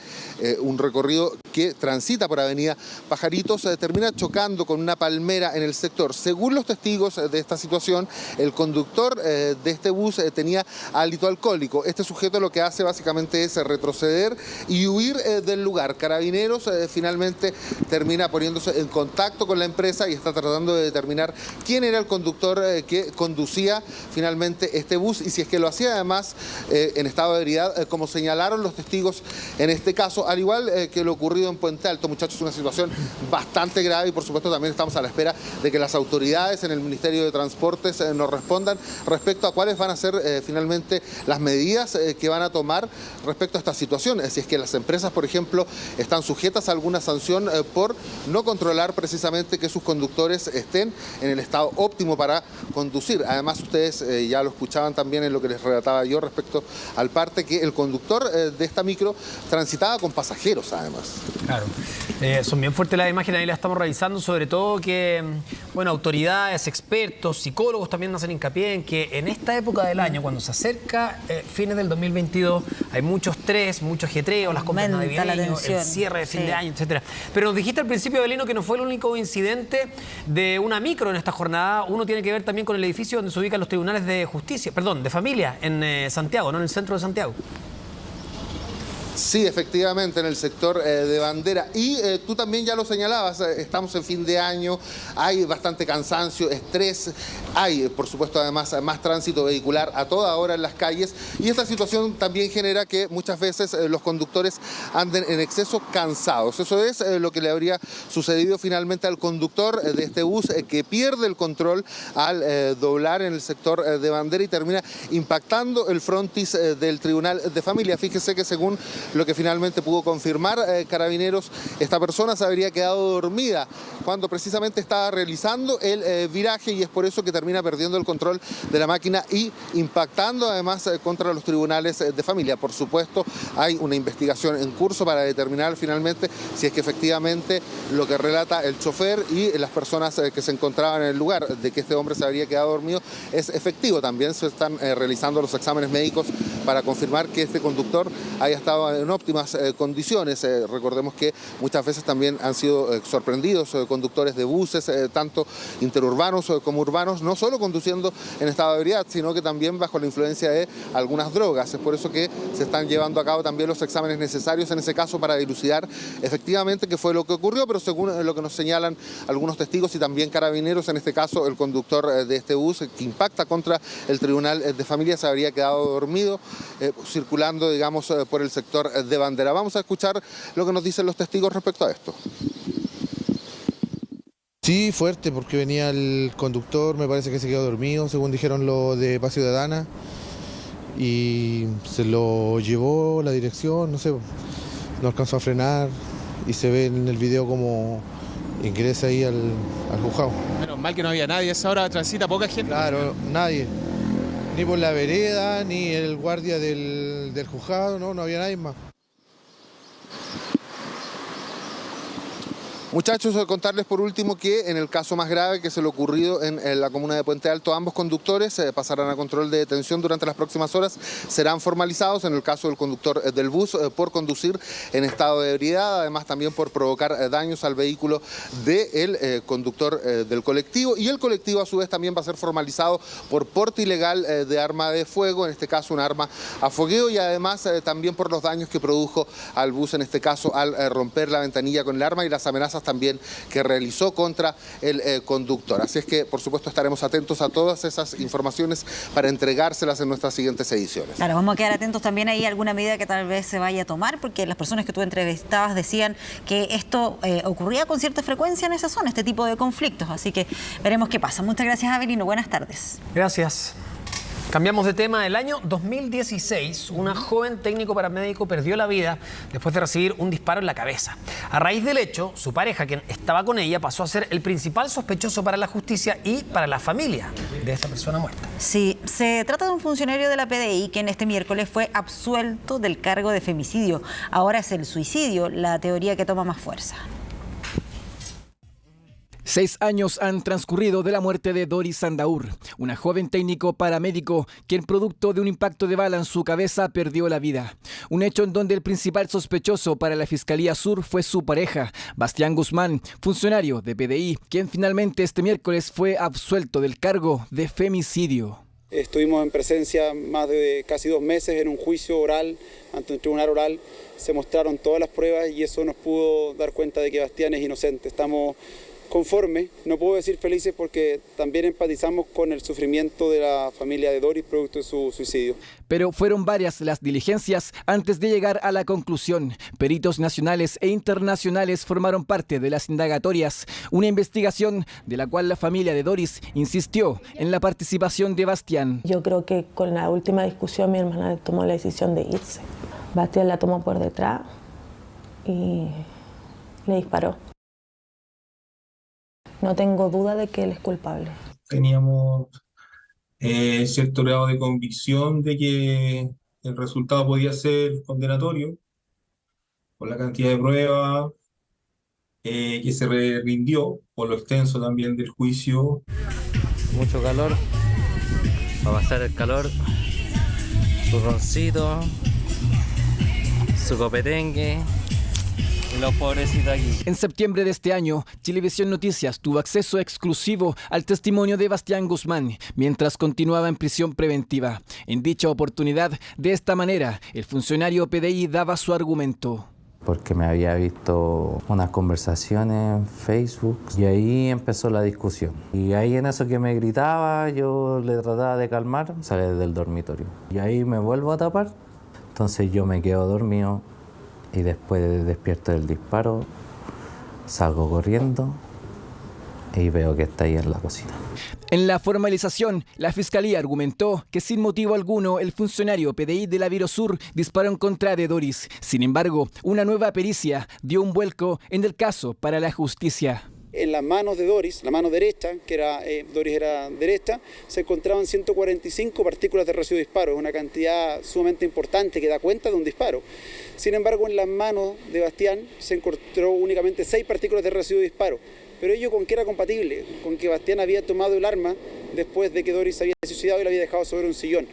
S23: un recorrido que transita por Avenida Pajaritos termina chocando con una palmera en el sector. Según los testigos de esta situación, el conductor de este bus tenía hálito alcohólico. Este sujeto lo que hace básicamente es retroceder y huir del lugar. Carabineros finalmente termina poniéndose en contacto con la empresa y está tratando de determinar quién era el conductor que conducía finalmente este bus y si es que lo hacía además en estado de ebriedad, como señalaron los testigos en este caso, al igual que lo ocurrido en Puente Alto. Muchachos, una situación bastante grave y por supuesto también estamos a la espera de que las autoridades en el Ministerio de Transportes nos respondan respecto a cuáles van a ser finalmente las medidas que van a tomar respecto a esta situación. Si es que las empresas, por ejemplo, están sujetas a alguna sanción por no controlar precisamente que sus conductores estén en el estado óptimo para conducir. Además, ustedes ya lo escuchaban también en lo que les relataba yo respecto al parte que el conductor de esta micro transitaba con pasajeros, además.
S3: Claro. Son bien fuertes las imágenes, ahí las estamos revisando, sobre todo que, bueno, autoridades, expertos, psicólogos también hacen hincapié en que en esta época del año, cuando se acerca fines del 2022, hay mucho estrés, mucho ajetreo, las compras navideñas, el cierre de fin de año, etcétera. Pero nos dijiste al principio, Belino, que no fue el único incidente de una micro en esta jornada. Uno tiene que ver también con el edificio donde se ubican los tribunales de justicia, perdón, de familia en Santiago, ¿no? En el centro de Santiago.
S23: Sí, efectivamente, en el sector de Bandera. Y tú también ya lo señalabas, estamos en fin de año, hay bastante cansancio, estrés, hay, por supuesto, además, más tránsito vehicular a toda hora en las calles. Y esta situación también genera que muchas veces los conductores anden en exceso cansados. Eso es lo que le habría sucedido finalmente al conductor de este bus que pierde el control al doblar en el sector de Bandera y termina impactando el frontis del Tribunal de Familia. Fíjese que según lo que finalmente pudo confirmar Carabineros, esta persona se habría quedado dormida cuando precisamente estaba realizando el viraje y es por eso que termina perdiendo el control de la máquina y impactando además contra los tribunales de familia. Por supuesto, hay una investigación en curso para determinar finalmente si es que efectivamente lo que relata el chofer y las personas que se encontraban en el lugar de que este hombre se habría quedado dormido es efectivo. También se están realizando los exámenes médicos para confirmar que este conductor haya estado en óptimas condiciones. Recordemos que muchas veces también han sido sorprendidos conductores de buses, tanto interurbanos como urbanos, no solo conduciendo en estado de ebriedad, sino que también bajo la influencia de algunas drogas. Es por eso que se están llevando a cabo también los exámenes necesarios en ese caso para dilucidar efectivamente qué fue lo que ocurrió, pero según lo que nos señalan algunos testigos y también Carabineros, en este caso el conductor de este bus que impacta contra el Tribunal de Familia se habría quedado dormido circulando, digamos, por el sector de Bandera. Vamos a escuchar lo que nos dicen los testigos respecto a esto.
S9: Sí, fuerte, porque venía el conductor, me parece que se quedó dormido, según dijeron lo de Paz Ciudadana, y se lo llevó la dirección, no sé, no alcanzó a frenar y se ve en el video como ingresa ahí al juzgado.
S10: Menos mal que no había nadie, a esa hora transita poca gente.
S9: Claro, nadie. Ni por la vereda, ni el guardia del juzgado, no había nadie más.
S23: Muchachos, contarles por último que en el caso más grave, que es el ocurrido en la comuna de Puente Alto, ambos conductores pasarán a control de detención durante las próximas horas. Serán formalizados en el caso del conductor del bus por conducir en estado de ebriedad, además también por provocar daños al vehículo del conductor del colectivo. Y el colectivo a su vez también va a ser formalizado por porte ilegal de arma de fuego, en este caso un arma a fogueo, y además también por los daños que produjo al bus, en este caso al romper la ventanilla con el arma y las amenazas también que realizó contra el conductor. Así es que, por supuesto, estaremos atentos a todas esas informaciones para entregárselas en nuestras siguientes ediciones.
S2: Claro, vamos a quedar atentos también ahí a alguna medida que tal vez se vaya a tomar, porque las personas que tú entrevistabas decían que esto ocurría con cierta frecuencia en esa zona, este tipo de conflictos. Así que veremos qué pasa. Muchas gracias, Avelino. Buenas tardes.
S3: Gracias. Cambiamos de tema. El año 2016, una joven técnico paramédico perdió la vida después de recibir un disparo en la cabeza. A raíz del hecho, su pareja, quien estaba con ella, pasó a ser el principal sospechoso para la justicia y para la familia de esta persona muerta.
S2: Sí, se trata de un funcionario de la PDI quien este miércoles fue absuelto del cargo de femicidio. Ahora es el suicidio la teoría que toma más fuerza.
S11: 6 años han transcurrido de la muerte de Doris Andaur, una joven técnico paramédico quien producto de un impacto de bala en su cabeza perdió la vida. Un hecho en donde el principal sospechoso para la Fiscalía Sur fue su pareja, Bastián Guzmán, funcionario de PDI, quien finalmente este miércoles fue absuelto del cargo de femicidio.
S12: Estuvimos en presencia más de casi 2 meses en un juicio oral ante un tribunal oral. Se mostraron todas las pruebas y eso nos pudo dar cuenta de que Bastián es inocente. Estamos conformes, no puedo decir felices porque también empatizamos con el sufrimiento de la familia de Doris producto de su suicidio.
S11: Pero fueron varias las diligencias antes de llegar a la conclusión. Peritos nacionales e internacionales formaron parte de las indagatorias, una investigación de la cual la familia de Doris insistió en la participación de Bastián.
S13: Yo creo que con la última discusión mi hermana tomó la decisión de irse. Bastián la tomó por detrás y le disparó. No tengo duda de que él es culpable.
S15: Teníamos cierto grado de convicción de que el resultado podía ser condenatorio por la cantidad de pruebas que se rindió, por lo extenso también del juicio.
S16: Mucho calor, va a pasar el calor, su roncito, su copetengue. Los pobrecitos aquí.
S11: En septiembre de este año, Chilevisión Noticias tuvo acceso exclusivo al testimonio de Bastián Guzmán mientras continuaba en prisión preventiva. En dicha oportunidad, de esta manera, el funcionario PDI daba su argumento.
S17: Porque me había visto unas conversaciones en Facebook y ahí empezó la discusión. Y ahí en eso que me gritaba, yo le trataba de calmar, sale del dormitorio. Y ahí me vuelvo a tapar, entonces yo me quedo dormido. Y después despierto del disparo, salgo corriendo y veo que está ahí en la cocina.
S11: En la formalización, la Fiscalía argumentó que sin motivo alguno el funcionario PDI de la Virosur disparó en contra de Doris. Sin embargo, una nueva pericia dio un vuelco en el caso para la justicia.
S12: En las manos de Doris, la mano derecha, Doris era derecha, se encontraban 145 partículas de residuo de disparo, una cantidad sumamente importante que da cuenta de un disparo. Sin embargo, en las manos de Bastián se encontró únicamente 6 partículas de residuo de disparo. Pero ello con qué era compatible, con que Bastián había tomado el arma después de que Doris se había suicidado y la había dejado sobre un sillón.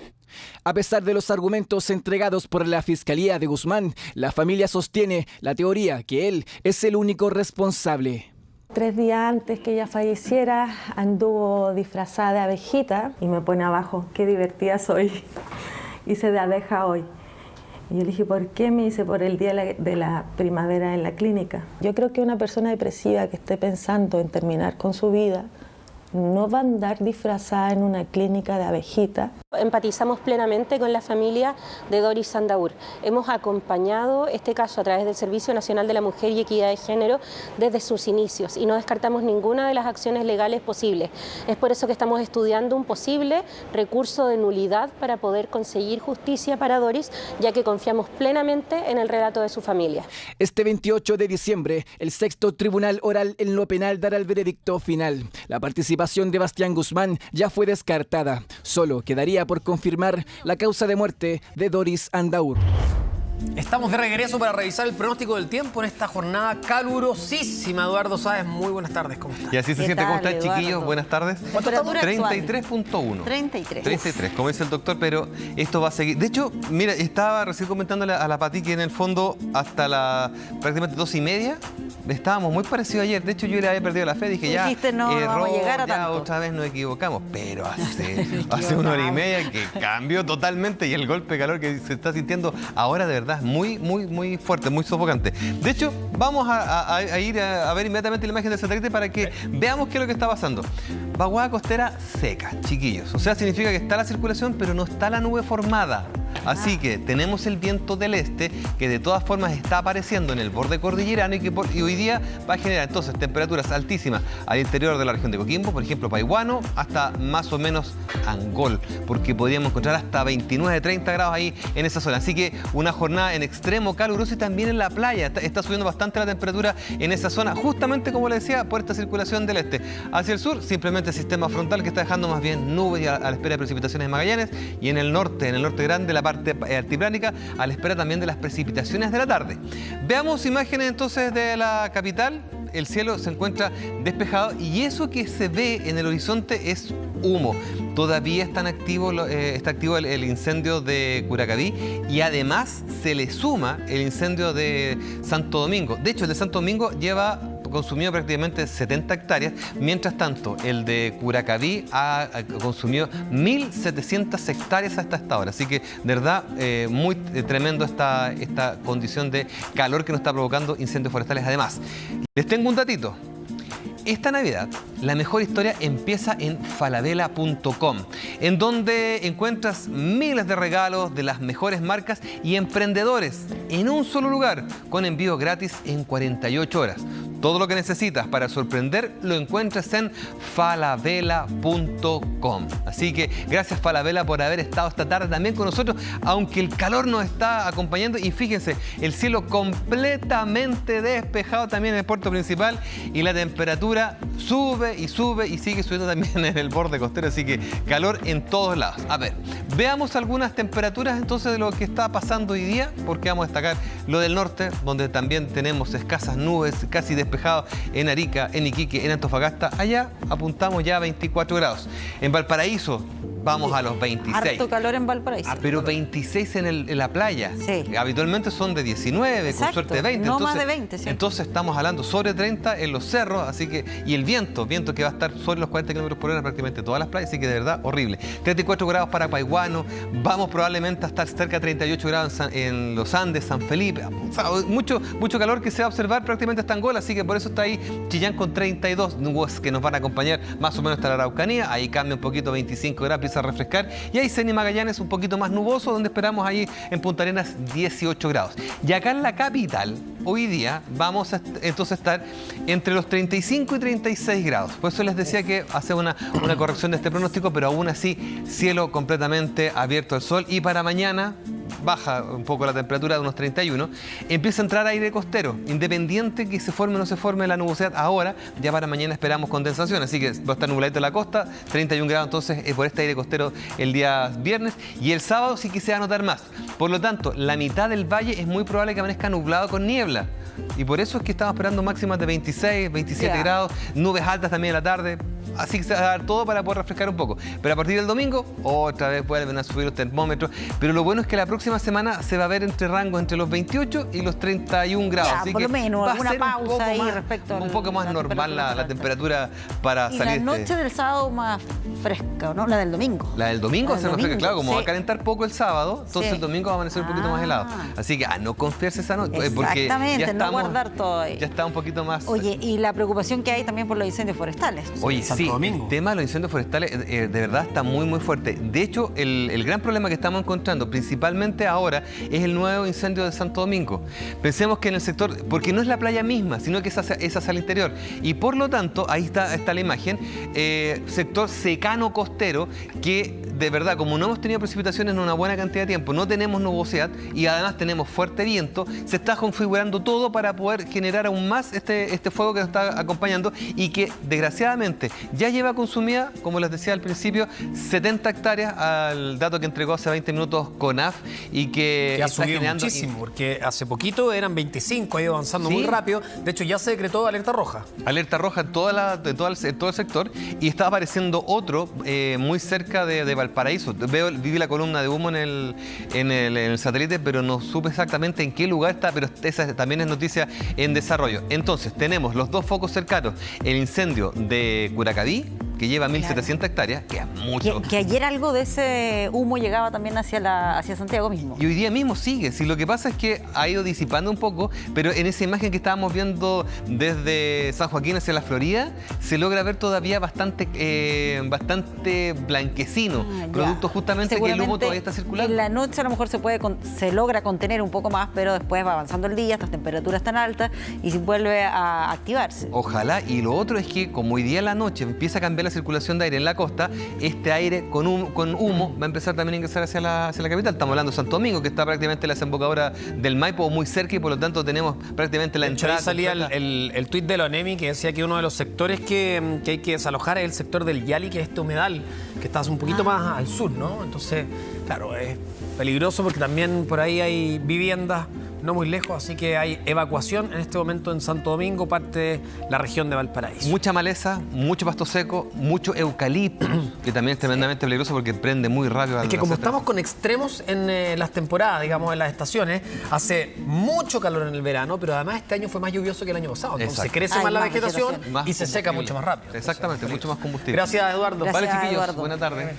S11: A pesar de los argumentos entregados por la Fiscalía de Guzmán, la familia sostiene la teoría que él es el único responsable.
S13: 3 días antes que ella falleciera, anduvo disfrazada de abejita y me pone abajo, qué divertida soy, hice de abeja hoy. Y yo le dije, ¿por qué? Me dice, por el día de la primavera en la clínica. Yo creo que una persona depresiva que esté pensando en terminar con su vida no va a andar disfrazada en una clínica de abejita.
S19: Empatizamos plenamente con la familia de Doris Andaur. Hemos acompañado este caso a través del Servicio Nacional de la Mujer y Equidad de Género desde sus inicios y no descartamos ninguna de las acciones legales posibles. Es por eso que estamos estudiando un posible recurso de nulidad para poder conseguir justicia para Doris, ya que confiamos plenamente en el relato de su familia.
S11: Este 28 de diciembre, el 6º Tribunal Oral en lo Penal dará el veredicto final. La participación de Bastián Guzmán ya fue descartada. Solo quedaría por confirmar la causa de muerte de Doris Andaur.
S3: Estamos de regreso para revisar el pronóstico del tiempo en esta jornada calurosísima. Eduardo Sáez, muy buenas tardes, ¿cómo estás?
S1: Y así se siente, ¿cómo están, chiquillos? Buenas tardes.
S2: ¿Cuánto estamos?
S1: 33.1.
S2: 33,
S1: como dice el doctor, pero esto va a seguir. De hecho, mira, estaba recién comentándole a la Pati que en el fondo hasta prácticamente 2:30 estábamos muy parecidos ayer. De hecho, yo le había perdido la fe, dije ya,
S2: dijiste, no vamos a llegar a tanto.
S1: Otra vez nos equivocamos, pero hace 1 hora y media que cambió totalmente y el golpe de calor que se está sintiendo ahora de verdad es muy fuerte, muy sofocante. De hecho, vamos a ir a ver inmediatamente la imagen del satélite para que veamos qué es lo que está pasando. Vaguada costera seca, chiquillos. O sea, significa que está la circulación, pero no está la nube formada. Así que tenemos el viento del este que de todas formas está apareciendo en el borde cordillerano y hoy día va a generar entonces temperaturas altísimas al interior de la región de Coquimbo, por ejemplo Paihuano, hasta más o menos Angol, porque podríamos encontrar hasta 29, 30 grados ahí en esa zona. Así que una jornada en extremo caluroso y también en la playa. Está subiendo bastante la temperatura en esa zona, justamente como le decía, por esta circulación del este. Hacia el sur, simplemente el sistema frontal que está dejando más bien nubes a la espera de precipitaciones en Magallanes, y en el norte grande, la parte altiplánica, a la espera también de las precipitaciones de la tarde. Veamos imágenes entonces de la capital. El cielo se encuentra despejado y eso que se ve en el horizonte es humo. Todavía está activo el incendio de Curacaví y además se le suma el incendio de Santo Domingo. De hecho, el de Santo Domingo lleva consumido prácticamente 70 hectáreas, mientras tanto el de Curacaví ha consumido 1.700 hectáreas hasta esta hora. Así que de verdad muy tremendo esta condición de calor que nos está provocando incendios forestales. Además, les tengo un datito. Esta Navidad, la mejor historia empieza en falabella.com, en donde encuentras miles de regalos de las mejores marcas y emprendedores en un solo lugar, con envío gratis en 48 horas. Todo lo que necesitas para sorprender lo encuentras en falabella.com. Así que gracias, Falabella, por haber estado esta tarde también con nosotros, aunque el calor nos está acompañando. Y fíjense, el cielo completamente despejado también en el puerto principal y la temperatura sube y sigue subiendo también en el borde costero. Así que calor en todos lados. A ver, veamos algunas temperaturas entonces de lo que está pasando hoy día, porque vamos a destacar lo del norte, donde también tenemos escasas nubes, casi despejado en Arica, en Iquique, en Antofagasta. Allá apuntamos ya a 24 grados. En Valparaíso vamos a los 26.
S2: Harto calor en Valparaíso.
S1: Pero 26 en la playa.
S2: Sí.
S1: Habitualmente son de 19,
S2: exacto,
S1: con suerte de 20.
S2: No
S1: entonces,
S2: más de 20, sí.
S1: Entonces estamos hablando sobre 30 en los cerros, así que, y el viento que va a estar sobre los 40 km por hora prácticamente todas las playas, así que de verdad horrible. 34 grados para Paihuano, vamos probablemente a estar cerca de 38 grados en los Andes, San Felipe. O sea, mucho calor que se va a observar prácticamente hasta Angola, así que por eso está ahí Chillán con 32, nubes que nos van a acompañar más o menos hasta la Araucanía. Ahí cambia un poquito, 25 grados, empieza a refrescar. Y ahí Aysén y Magallanes un poquito más nuboso, donde esperamos ahí en Punta Arenas 18 grados. Y acá en la capital, hoy día vamos a entonces estar entre los 35 y 36 grados. Por eso les decía que hace una corrección de este pronóstico, pero aún así cielo completamente abierto al sol. Y para mañana baja un poco la temperatura de unos 31, empieza a entrar aire costero, independiente que se forme o no se forme la nubosidad ahora, ya para mañana esperamos condensación, así que va a estar nubladito en la costa, 31 grados entonces por este aire costero el día viernes, y el sábado sí que se va a notar más. Por lo tanto, la mitad del valle es muy probable que amanezca nublado con niebla, y por eso es que estamos esperando máximas de 26, 27 grados, nubes altas también en la tarde. Así que se va a dar todo para poder refrescar un poco. Pero a partir del domingo, otra vez vuelven a subir los termómetros. Pero lo bueno es que la próxima semana se va a ver entre rangos entre los 28 y los 31 grados.
S2: Ya,
S1: así
S2: por
S1: que
S2: lo menos, alguna pausa ahí
S1: más,
S2: respecto
S1: un poco más normal la temperatura para
S2: y
S1: salir.
S2: Y la noche del sábado más fresca, ¿no? La del domingo.
S1: La del domingo va a ser más fresca, claro. Como va a calentar poco el sábado, entonces el domingo va a amanecer un poquito más helado. Así que a no confiarse esa noche.
S2: Exactamente,
S1: ya
S2: no guardar todo ahí.
S1: Ya está un poquito más...
S2: Oye, y la preocupación que hay también por los incendios forestales.
S1: Oye, sí, el tema de los incendios forestales de verdad está muy fuerte. De hecho, el gran problema que estamos encontrando, principalmente ahora, es el nuevo incendio de Santo Domingo. Pensemos que en el sector, porque no es la playa misma, sino que es hacia el interior. Y por lo tanto, ahí está la imagen, sector secano costero, que de verdad, como no hemos tenido precipitaciones en una buena cantidad de tiempo, no tenemos nubosidad y además tenemos fuerte viento, se está configurando todo para poder generar aún más este fuego que nos está acompañando y que desgraciadamente ya lleva consumida, como les decía al principio, 70 hectáreas al dato que entregó hace 20 minutos CONAF y que
S3: ha
S1: está
S3: subido
S1: generando
S3: muchísimo, porque hace poquito eran 25, ha ido avanzando
S1: ¿Sí?
S3: muy rápido. De hecho, ya se decretó alerta roja.
S1: Alerta roja en todo el sector, y está apareciendo otro muy cerca de Valparaíso. Vi la columna de humo en el satélite, pero no supe exactamente en qué lugar está, pero esa también es noticia en desarrollo. Entonces, tenemos los dos focos cercanos, el incendio de Curacaví, que lleva 1.700 hectáreas, que es mucho.
S2: Que ayer algo de ese humo llegaba también hacia Santiago mismo.
S1: Y hoy día mismo sigue. Si lo que pasa es que ha ido disipando un poco, pero en esa imagen que estábamos viendo desde San Joaquín hacia la Florida, se logra ver todavía bastante blanquecino, producto justamente que el humo todavía está circulando.
S2: En la noche a lo mejor se logra contener un poco más, pero después va avanzando el día, estas temperaturas tan altas y se vuelve a activarse.
S1: Ojalá. Y lo otro es que como hoy día en la noche empieza a cambiar la circulación de aire en la costa, este aire con humo va a empezar también a ingresar hacia la capital. Estamos hablando de Santo Domingo, que está prácticamente en la desembocadura del Maipo, muy cerca, y por lo tanto tenemos prácticamente la entrada.
S3: Ahí salía el tuit de la ONEMI que decía que uno de los sectores que hay que desalojar es el sector del Yali, que es este humedal, que está un poquito más al sur, ¿no? Entonces, claro, es peligroso porque también por ahí hay viviendas no muy lejos, así que hay evacuación en este momento en Santo Domingo, parte de la región de Valparaíso.
S1: Mucha maleza, mucho pasto seco, mucho eucalipto, que también es tremendamente peligroso porque prende muy rápido.
S3: Es que como estamos con extremos en las temporadas, digamos, en las estaciones, hace mucho calor en el verano, pero además este año fue más lluvioso que el año pasado. Entonces crece más la vegetación y se seca mucho más rápido.
S1: Exactamente, mucho más combustible.
S3: Gracias, Eduardo.
S1: Vale, chiquillos,
S2: Eduardo.
S1: buena tarde.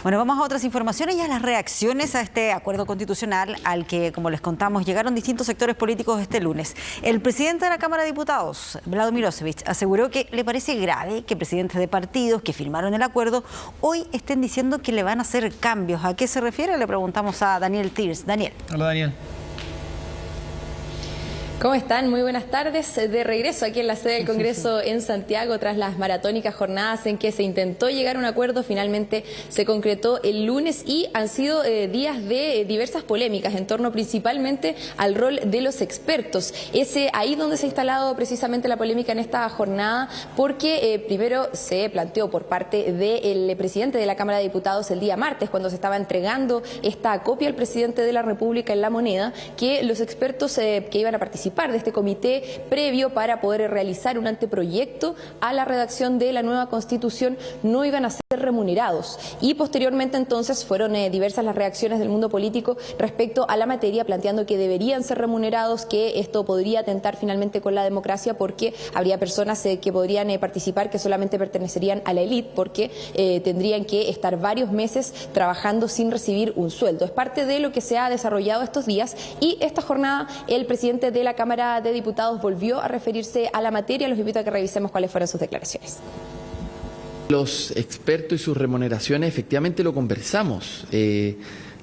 S2: Bueno, vamos a otras informaciones y a las reacciones a este acuerdo constitucional al que, como les contamos, llegaron distintos sectores políticos este lunes. El presidente de la Cámara de Diputados, Vlado Milosevic, aseguró que le parece grave que presidentes de partidos que firmaron el acuerdo hoy estén diciendo que le van a hacer cambios. ¿A qué se refiere? Le preguntamos a Daniel Tirs. Daniel.
S3: Hola, Daniel.
S5: ¿Cómo están? Muy buenas tardes. De regreso aquí en la sede del Congreso en Santiago, tras las maratónicas jornadas en que se intentó llegar a un acuerdo, finalmente se concretó el lunes y han sido días de diversas polémicas en torno principalmente al rol de los expertos. Es ahí donde se ha instalado precisamente la polémica en esta jornada, porque primero se planteó por parte del presidente de la Cámara de Diputados el día martes, cuando se estaba entregando esta copia al presidente de la República en La Moneda, que los expertos que iban a participar de este comité previo para poder realizar un anteproyecto a la redacción de la nueva Constitución no iban a ser remunerados. Y posteriormente entonces fueron diversas las reacciones del mundo político respecto a la materia, planteando que deberían ser remunerados, que esto podría atentar finalmente con la democracia, porque habría personas que podrían participar que solamente pertenecerían a la élite, porque tendrían que estar varios meses trabajando sin recibir un sueldo. Es parte de lo que se ha desarrollado estos días, y esta jornada el presidente de la Cámara de Diputados volvió a referirse a la materia. Los invito a que revisemos cuáles fueron sus declaraciones.
S6: Los expertos y sus remuneraciones, efectivamente lo conversamos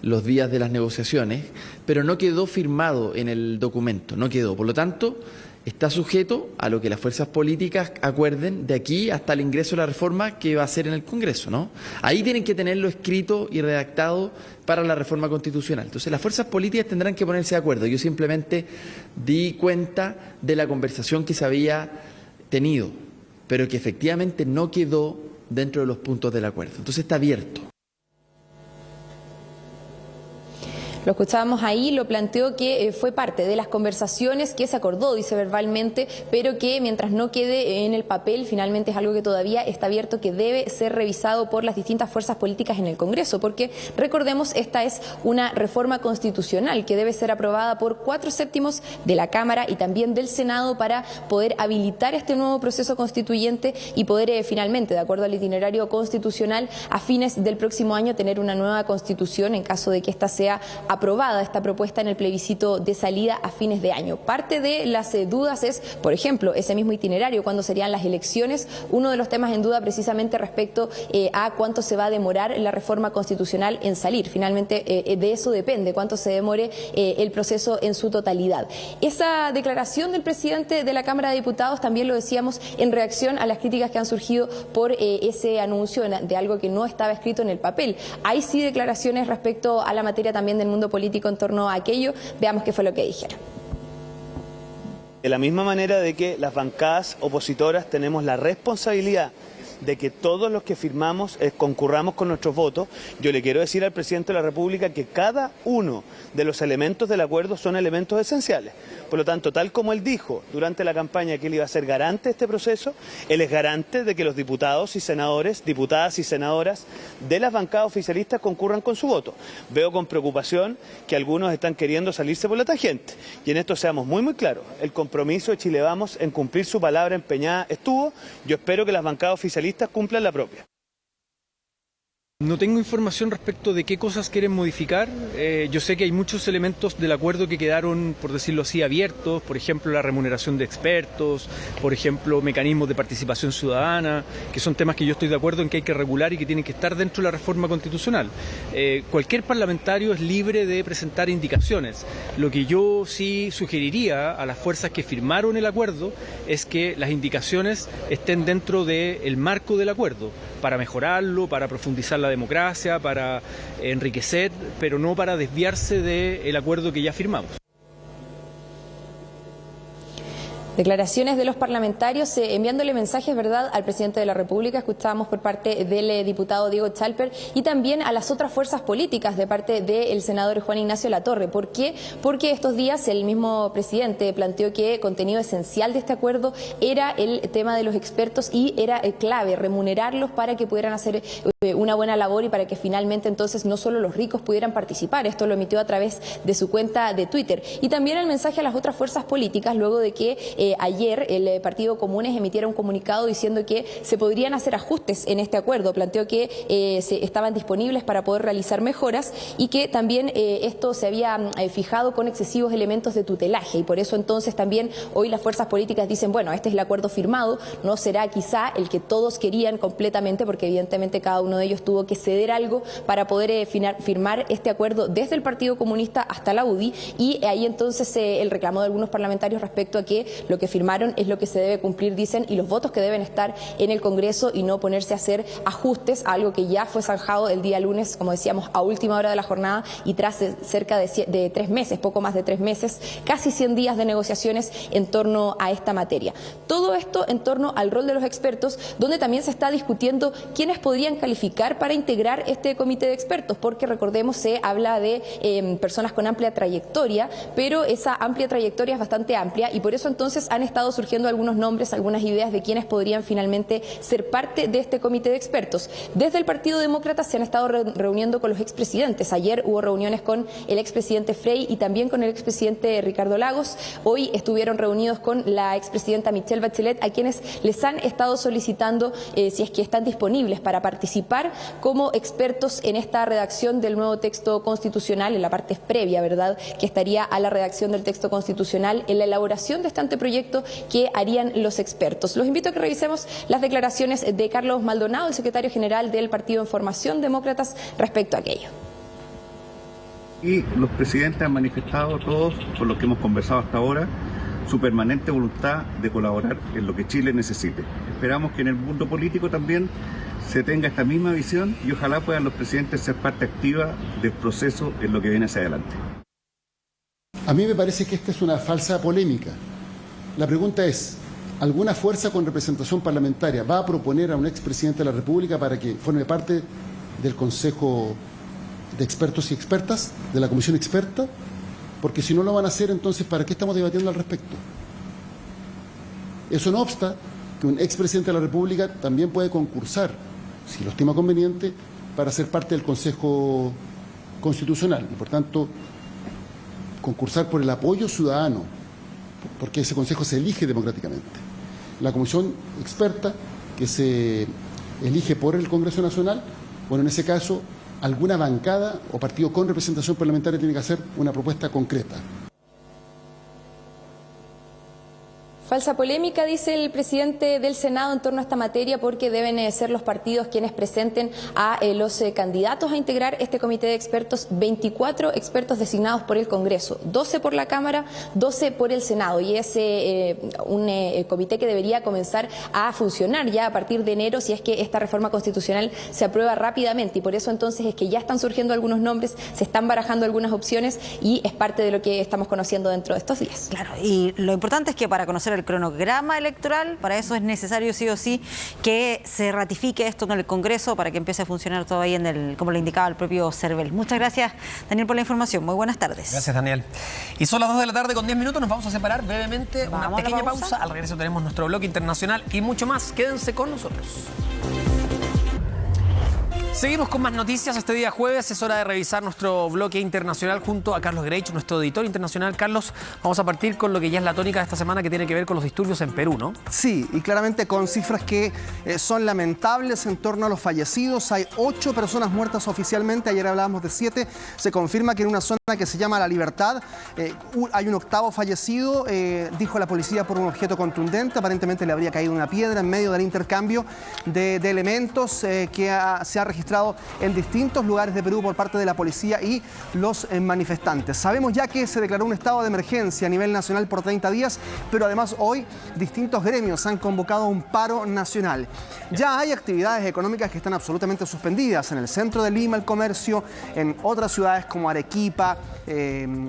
S6: los días de las negociaciones, pero no quedó firmado en el documento, no quedó. Por lo tanto, está sujeto a lo que las fuerzas políticas acuerden de aquí hasta el ingreso de la reforma que va a ser en el Congreso, ¿no? Ahí tienen que tenerlo escrito y redactado para la reforma constitucional. Entonces, las fuerzas políticas tendrán que ponerse de acuerdo. Yo simplemente di cuenta de la conversación que se había tenido, pero que efectivamente no quedó dentro de los puntos del acuerdo. Entonces, está abierto.
S5: Lo escuchábamos ahí, lo planteó que fue parte de las conversaciones que se acordó, dice verbalmente, pero que mientras no quede en el papel, finalmente es algo que todavía está abierto, que debe ser revisado por las distintas fuerzas políticas en el Congreso, porque recordemos, esta es una reforma constitucional que debe ser aprobada por 4/7 de la Cámara y también del Senado para poder habilitar este nuevo proceso constituyente y poder finalmente, de acuerdo al itinerario constitucional, a fines del próximo año tener una nueva constitución en caso de que esta sea aprobada, esta propuesta en el plebiscito de salida a fines de año. Parte de las dudas es, por ejemplo, ese mismo itinerario, cuándo serían las elecciones. Uno de los temas en duda precisamente respecto a cuánto se va a demorar la reforma constitucional en salir. Finalmente, de eso depende, cuánto se demore el proceso en su totalidad. Esa declaración del presidente de la Cámara de Diputados, también lo decíamos, en reacción a las críticas que han surgido por ese anuncio de algo que no estaba escrito en el papel. Hay sí declaraciones respecto a la materia también del mundo político en torno a aquello. Veamos qué fue lo que dijeron.
S7: De la misma manera de que las bancadas opositoras tenemos la responsabilidad de que todos los que firmamos concurramos con nuestros votos, yo le quiero decir al presidente de la República que cada uno de los elementos del acuerdo son elementos esenciales. Por lo tanto, tal como él dijo durante la campaña que él iba a ser garante de este proceso, él es garante de que los diputados y senadores, diputadas y senadoras de las bancadas oficialistas concurran con su voto. Veo con preocupación que algunos están queriendo salirse por la tangente. Y en esto seamos muy claros, el compromiso de Chile Vamos en cumplir su palabra empeñada estuvo. Yo espero que las bancadas oficialistas cumplan la propia.
S11: No tengo información respecto de qué cosas quieren modificar. Yo sé que hay muchos elementos del acuerdo que quedaron, por decirlo así, abiertos. Por ejemplo, la remuneración de expertos, por ejemplo, mecanismos de participación ciudadana, que son temas que yo estoy de acuerdo en que hay que regular y que tienen que estar dentro de la reforma constitucional. Cualquier parlamentario es libre de presentar indicaciones. Lo que yo sí sugeriría a las fuerzas que firmaron el acuerdo es que las indicaciones estén dentro del marco del acuerdo, para mejorarlo, para profundizar la democracia, para enriquecer, pero no para desviarse del acuerdo que ya firmamos.
S5: Declaraciones de los parlamentarios enviándole mensajes, ¿verdad?, al presidente de la República. Escuchábamos por parte del diputado Diego Chalper y también a las otras fuerzas políticas de parte del senador Juan Ignacio Latorre. ¿Por qué? Porque estos días el mismo presidente planteó que contenido esencial de este acuerdo era el tema de los expertos y era clave remunerarlos para que pudieran hacer una buena labor y para que finalmente entonces no solo los ricos pudieran participar. Esto lo emitió a través de su cuenta de Twitter. Y también el mensaje a las otras fuerzas políticas luego de que ayer el Partido Comunes emitiera un comunicado diciendo que se podrían hacer ajustes en este acuerdo. Planteó que estaban disponibles para poder realizar mejoras y que también esto se había fijado con excesivos elementos de tutelaje y por eso entonces también hoy las fuerzas políticas dicen, bueno, este es el acuerdo firmado, no será quizá el que todos querían completamente porque evidentemente cada uno de ellos tuvo que ceder algo para poder firmar este acuerdo desde el Partido Comunista hasta la UDI y ahí entonces el reclamo de algunos parlamentarios respecto a que lo que firmaron es lo que se debe cumplir, dicen, y los votos que deben estar en el Congreso y no ponerse a hacer ajustes a algo que ya fue zanjado el día lunes, como decíamos, a última hora de la jornada y tras cerca de 3 meses, poco más de 3 meses, casi 100 días de negociaciones en torno a esta materia. Todo esto en torno al rol de los expertos, donde también se está discutiendo quiénes podrían calificar para integrar este comité de expertos, porque recordemos, se habla de personas con amplia trayectoria, pero esa amplia trayectoria es bastante amplia y por eso entonces han estado surgiendo algunos nombres, algunas ideas de quienes podrían finalmente ser parte de este comité de expertos. Desde el Partido Demócrata se han estado reuniendo con los expresidentes. Ayer hubo reuniones con el expresidente Frey y también con el expresidente Ricardo Lagos. Hoy estuvieron reunidos con la expresidenta Michelle Bachelet, a quienes les han estado solicitando si es que están disponibles para participar como expertos en esta redacción del nuevo texto constitucional, en la parte previa, ¿verdad?, que estaría a la redacción del texto constitucional, en la elaboración de este anteproyecto que harían los expertos. Los invito a que revisemos las declaraciones de Carlos Maldonado, el secretario general del Partido en Formación Demócratas, respecto a aquello.
S14: Y los presidentes han manifestado todos, por lo que hemos conversado hasta ahora, su permanente voluntad de colaborar en lo que Chile necesite. Esperamos que en el mundo político también se tenga esta misma visión y ojalá puedan los presidentes ser parte activa del proceso en lo que viene hacia adelante.
S18: A mí me parece que esta es una falsa polémica. La pregunta es, ¿alguna fuerza con representación parlamentaria va a proponer a un expresidente de la República para que forme parte del Consejo de Expertos y Expertas, de la Comisión Experta? Porque si no lo van a hacer, entonces, ¿para qué estamos debatiendo al respecto? Eso no obsta que un expresidente de la República también puede concursar, si lo estima conveniente, para ser parte del Consejo Constitucional y, por tanto, concursar por el apoyo ciudadano, porque ese Consejo se elige democráticamente. La Comisión Experta, que se elige por el Congreso Nacional, bueno, en ese caso, alguna bancada o partido con representación parlamentaria tiene que hacer una propuesta concreta.
S5: Falsa polémica, dice el presidente del Senado en torno a esta materia, porque deben ser los partidos quienes presenten a los candidatos a integrar este comité de expertos. 24 expertos designados por el Congreso, 12 por la Cámara, 12 por el Senado, y es un comité que debería comenzar a funcionar ya a partir de enero si es que esta reforma constitucional se aprueba rápidamente, y por eso entonces es que ya están surgiendo algunos nombres, se están barajando algunas opciones y es parte de lo que estamos conociendo dentro de estos días.
S2: Claro, y lo importante es que para conocer el cronograma electoral, para eso es necesario sí o sí que se ratifique esto en el Congreso para que empiece a funcionar todo ahí como lo indicaba el propio CERVEL. Muchas gracias, Daniel, por la información. Muy buenas tardes.
S3: Gracias, Daniel. Y son las 2 de la tarde con 10 minutos, nos vamos a separar brevemente, una pequeña pausa. Al regreso tenemos nuestro bloque internacional y mucho más. Quédense con nosotros. Seguimos con más noticias este día jueves. Es hora de revisar nuestro bloque internacional junto a Carlos Greich, nuestro editor internacional. Carlos, vamos a partir con lo que ya es la tónica de esta semana, que tiene que ver con los disturbios en Perú, ¿no?
S20: Sí, y claramente con cifras que son lamentables en torno a los fallecidos. Hay 8 personas muertas oficialmente, ayer hablábamos de 7. Se confirma que en una zona que se llama La Libertad hay un 8º fallecido, dijo la policía, por un objeto contundente. Aparentemente le habría caído una piedra en medio del intercambio de elementos que se ha registrado en distintos lugares de Perú por parte de la policía y los manifestantes. Sabemos ya que se declaró un estado de emergencia a nivel nacional por 30 días, pero además hoy distintos gremios han convocado un paro nacional. Ya hay actividades económicas que están absolutamente suspendidas. En el centro de Lima el comercio, en otras ciudades como Arequipa,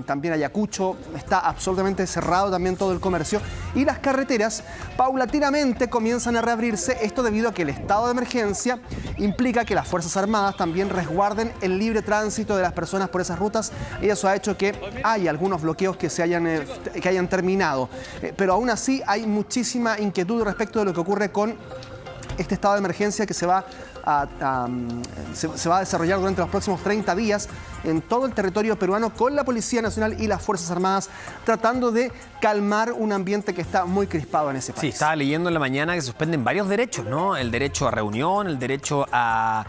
S20: también Ayacucho, está absolutamente cerrado también todo el comercio. Y las carreteras paulatinamente comienzan a reabrirse, esto debido a que el estado de emergencia implica que las Fuerzas Armadas también resguarden el libre tránsito de las personas por esas rutas, y eso ha hecho que hay algunos bloqueos que hayan terminado. Pero aún así hay muchísima inquietud respecto de lo que ocurre con este estado de emergencia que se va a desarrollar durante los próximos 30 días en todo el territorio peruano, con la Policía Nacional y las Fuerzas Armadas tratando de calmar un ambiente que está muy crispado en ese país.
S3: Sí, estaba leyendo en la mañana que se suspenden varios derechos, ¿no? El derecho a reunión, el derecho a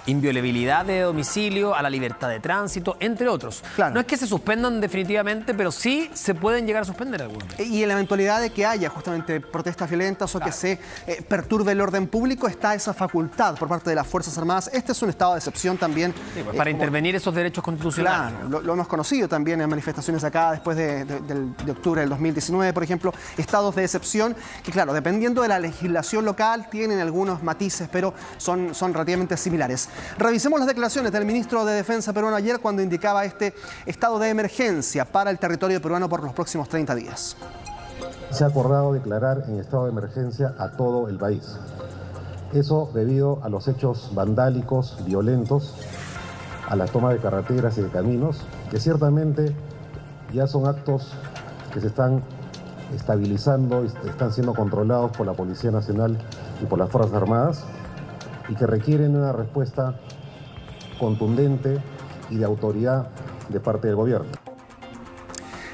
S3: inviolabilidad de domicilio, a la libertad de tránsito, entre otros. Claro. No es que se suspendan definitivamente, pero sí se pueden llegar a suspender algunos.
S20: Y en la eventualidad de que haya justamente protestas violentas o que se perturbe el orden público, está esa facultad por parte de las Fuerzas Armadas. Este es un estado de excepción también.
S3: Sí, pues para intervenir esos derechos constitucionales.
S20: Claro, lo hemos conocido también en manifestaciones acá después de octubre del 2019, por ejemplo, estados de excepción que, claro, dependiendo de la legislación local, tienen algunos matices, pero son relativamente similares. Revisemos las declaraciones del ministro de Defensa peruano ayer cuando indicaba este estado de emergencia para el territorio peruano por los próximos 30 días.
S21: Se ha acordado declarar en estado de emergencia a todo el país. Eso debido a los hechos vandálicos, violentos, a la toma de carreteras y de caminos, que ciertamente ya son actos que se están estabilizando y están siendo controlados por la Policía Nacional y por las Fuerzas Armadas, y que requieren una respuesta contundente y de autoridad de parte del gobierno.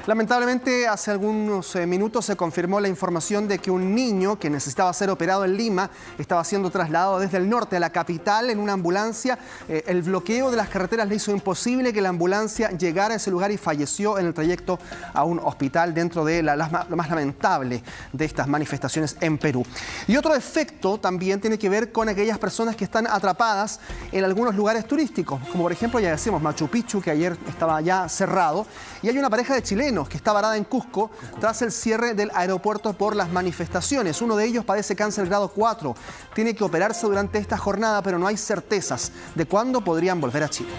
S20: Lamentablemente, hace algunos minutos se confirmó la información de que un niño que necesitaba ser operado en Lima estaba siendo trasladado desde el norte a la capital en una ambulancia. El bloqueo de las carreteras le hizo imposible que la ambulancia llegara a ese lugar y falleció en el trayecto a un hospital, dentro de lo más lamentable de estas manifestaciones en Perú. Y otro efecto también tiene que ver con aquellas personas que están atrapadas en algunos lugares turísticos, como por ejemplo, ya decimos, Machu Picchu, que ayer estaba ya cerrado, y hay una pareja de chilenos que está varada en Cusco tras el cierre del aeropuerto por las manifestaciones. Uno de ellos padece cáncer grado 4. Tiene que operarse durante esta jornada, pero no hay certezas de cuándo podrían volver a Chile.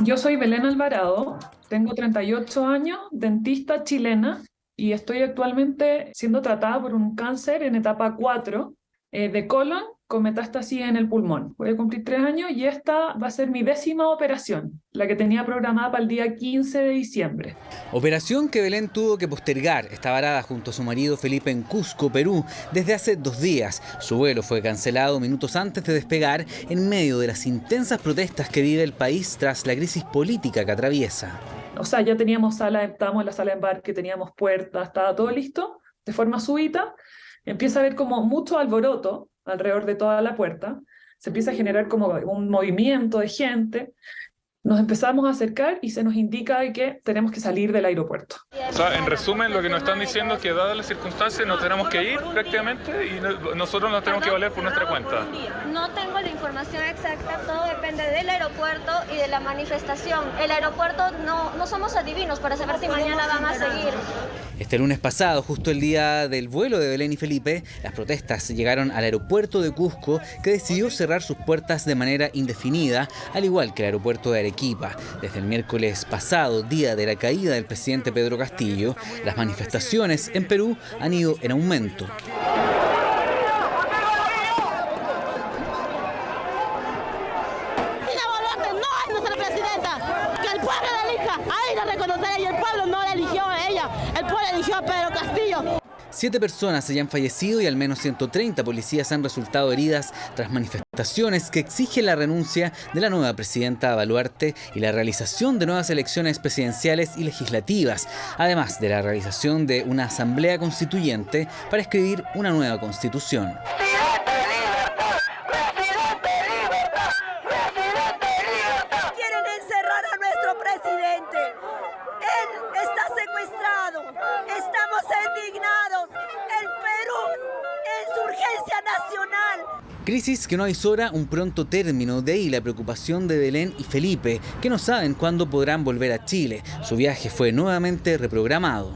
S22: Yo soy Belén Alvarado, tengo 38 años, dentista chilena, y estoy actualmente siendo tratada por un cáncer en etapa 4 de colon con metástasis en el pulmón. Voy a cumplir 3 años y esta va a ser mi 10ª operación, la que tenía programada para el día 15 de diciembre.
S24: Operación que Belén tuvo que postergar. Está varada junto a su marido Felipe en Cusco, Perú, desde hace 2 días. Su vuelo fue cancelado minutos antes de despegar, en medio de las intensas protestas que vive el país tras la crisis política que atraviesa.
S22: O sea, ya teníamos estábamos en la sala de embarque, teníamos puertas, estaba todo listo. De forma súbita empieza a haber como mucho alboroto alrededor de toda la puerta, se empieza a generar como un movimiento de gente, Nos empezamos a acercar y se nos indica de que tenemos que salir del aeropuerto.
S4: O sea, en resumen, lo que nos están diciendo es que dadas las circunstancias nos tenemos que ir prácticamente y nosotros nos tenemos que valer por nuestra cuenta.
S8: No tengo la información exacta, todo depende del aeropuerto y de la manifestación. El aeropuerto no somos adivinos para saber si mañana van a seguir.
S24: Este lunes pasado, justo el día del vuelo de Belén y Felipe, las protestas llegaron al aeropuerto de Cusco, que decidió cerrar sus puertas de manera indefinida, al igual que el aeropuerto de Arequipa. Desde el miércoles pasado, día de la caída del presidente Pedro Castillo, las manifestaciones en Perú han ido en aumento.
S9: El pueblo eligió a Pedro Castillo.
S24: 7 personas se han fallecido y al menos 130 policías han resultado heridas tras manifestaciones que exigen la renuncia de la nueva presidenta Boluarte y la realización de nuevas elecciones presidenciales y legislativas, además de la realización de una asamblea constituyente para escribir una nueva constitución.
S9: Quieren encerrar a nuestro presidente. Él está secuestrado. Estamos indignados. El Perú en su urgencia nacional.
S24: Crisis que no avisora un pronto término, de ahí la preocupación de Belén y Felipe, que no saben cuándo podrán volver a Chile. Su viaje fue nuevamente reprogramado.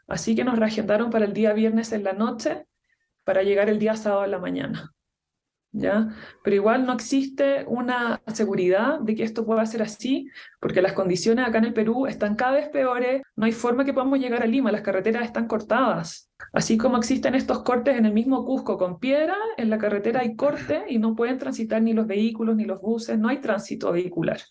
S22: Así que nos reagendaron para el día viernes en la noche para llegar el día sábado en la mañana. ¿Ya? Pero igual no existe una seguridad de que esto pueda ser así, porque las condiciones acá en el Perú están cada vez peores, no hay forma que podamos llegar a Lima, las carreteras están cortadas. Así como existen estos cortes en el mismo Cusco con piedra, en la carretera hay corte y no pueden transitar ni los vehículos ni los buses, no hay tránsito vehicular.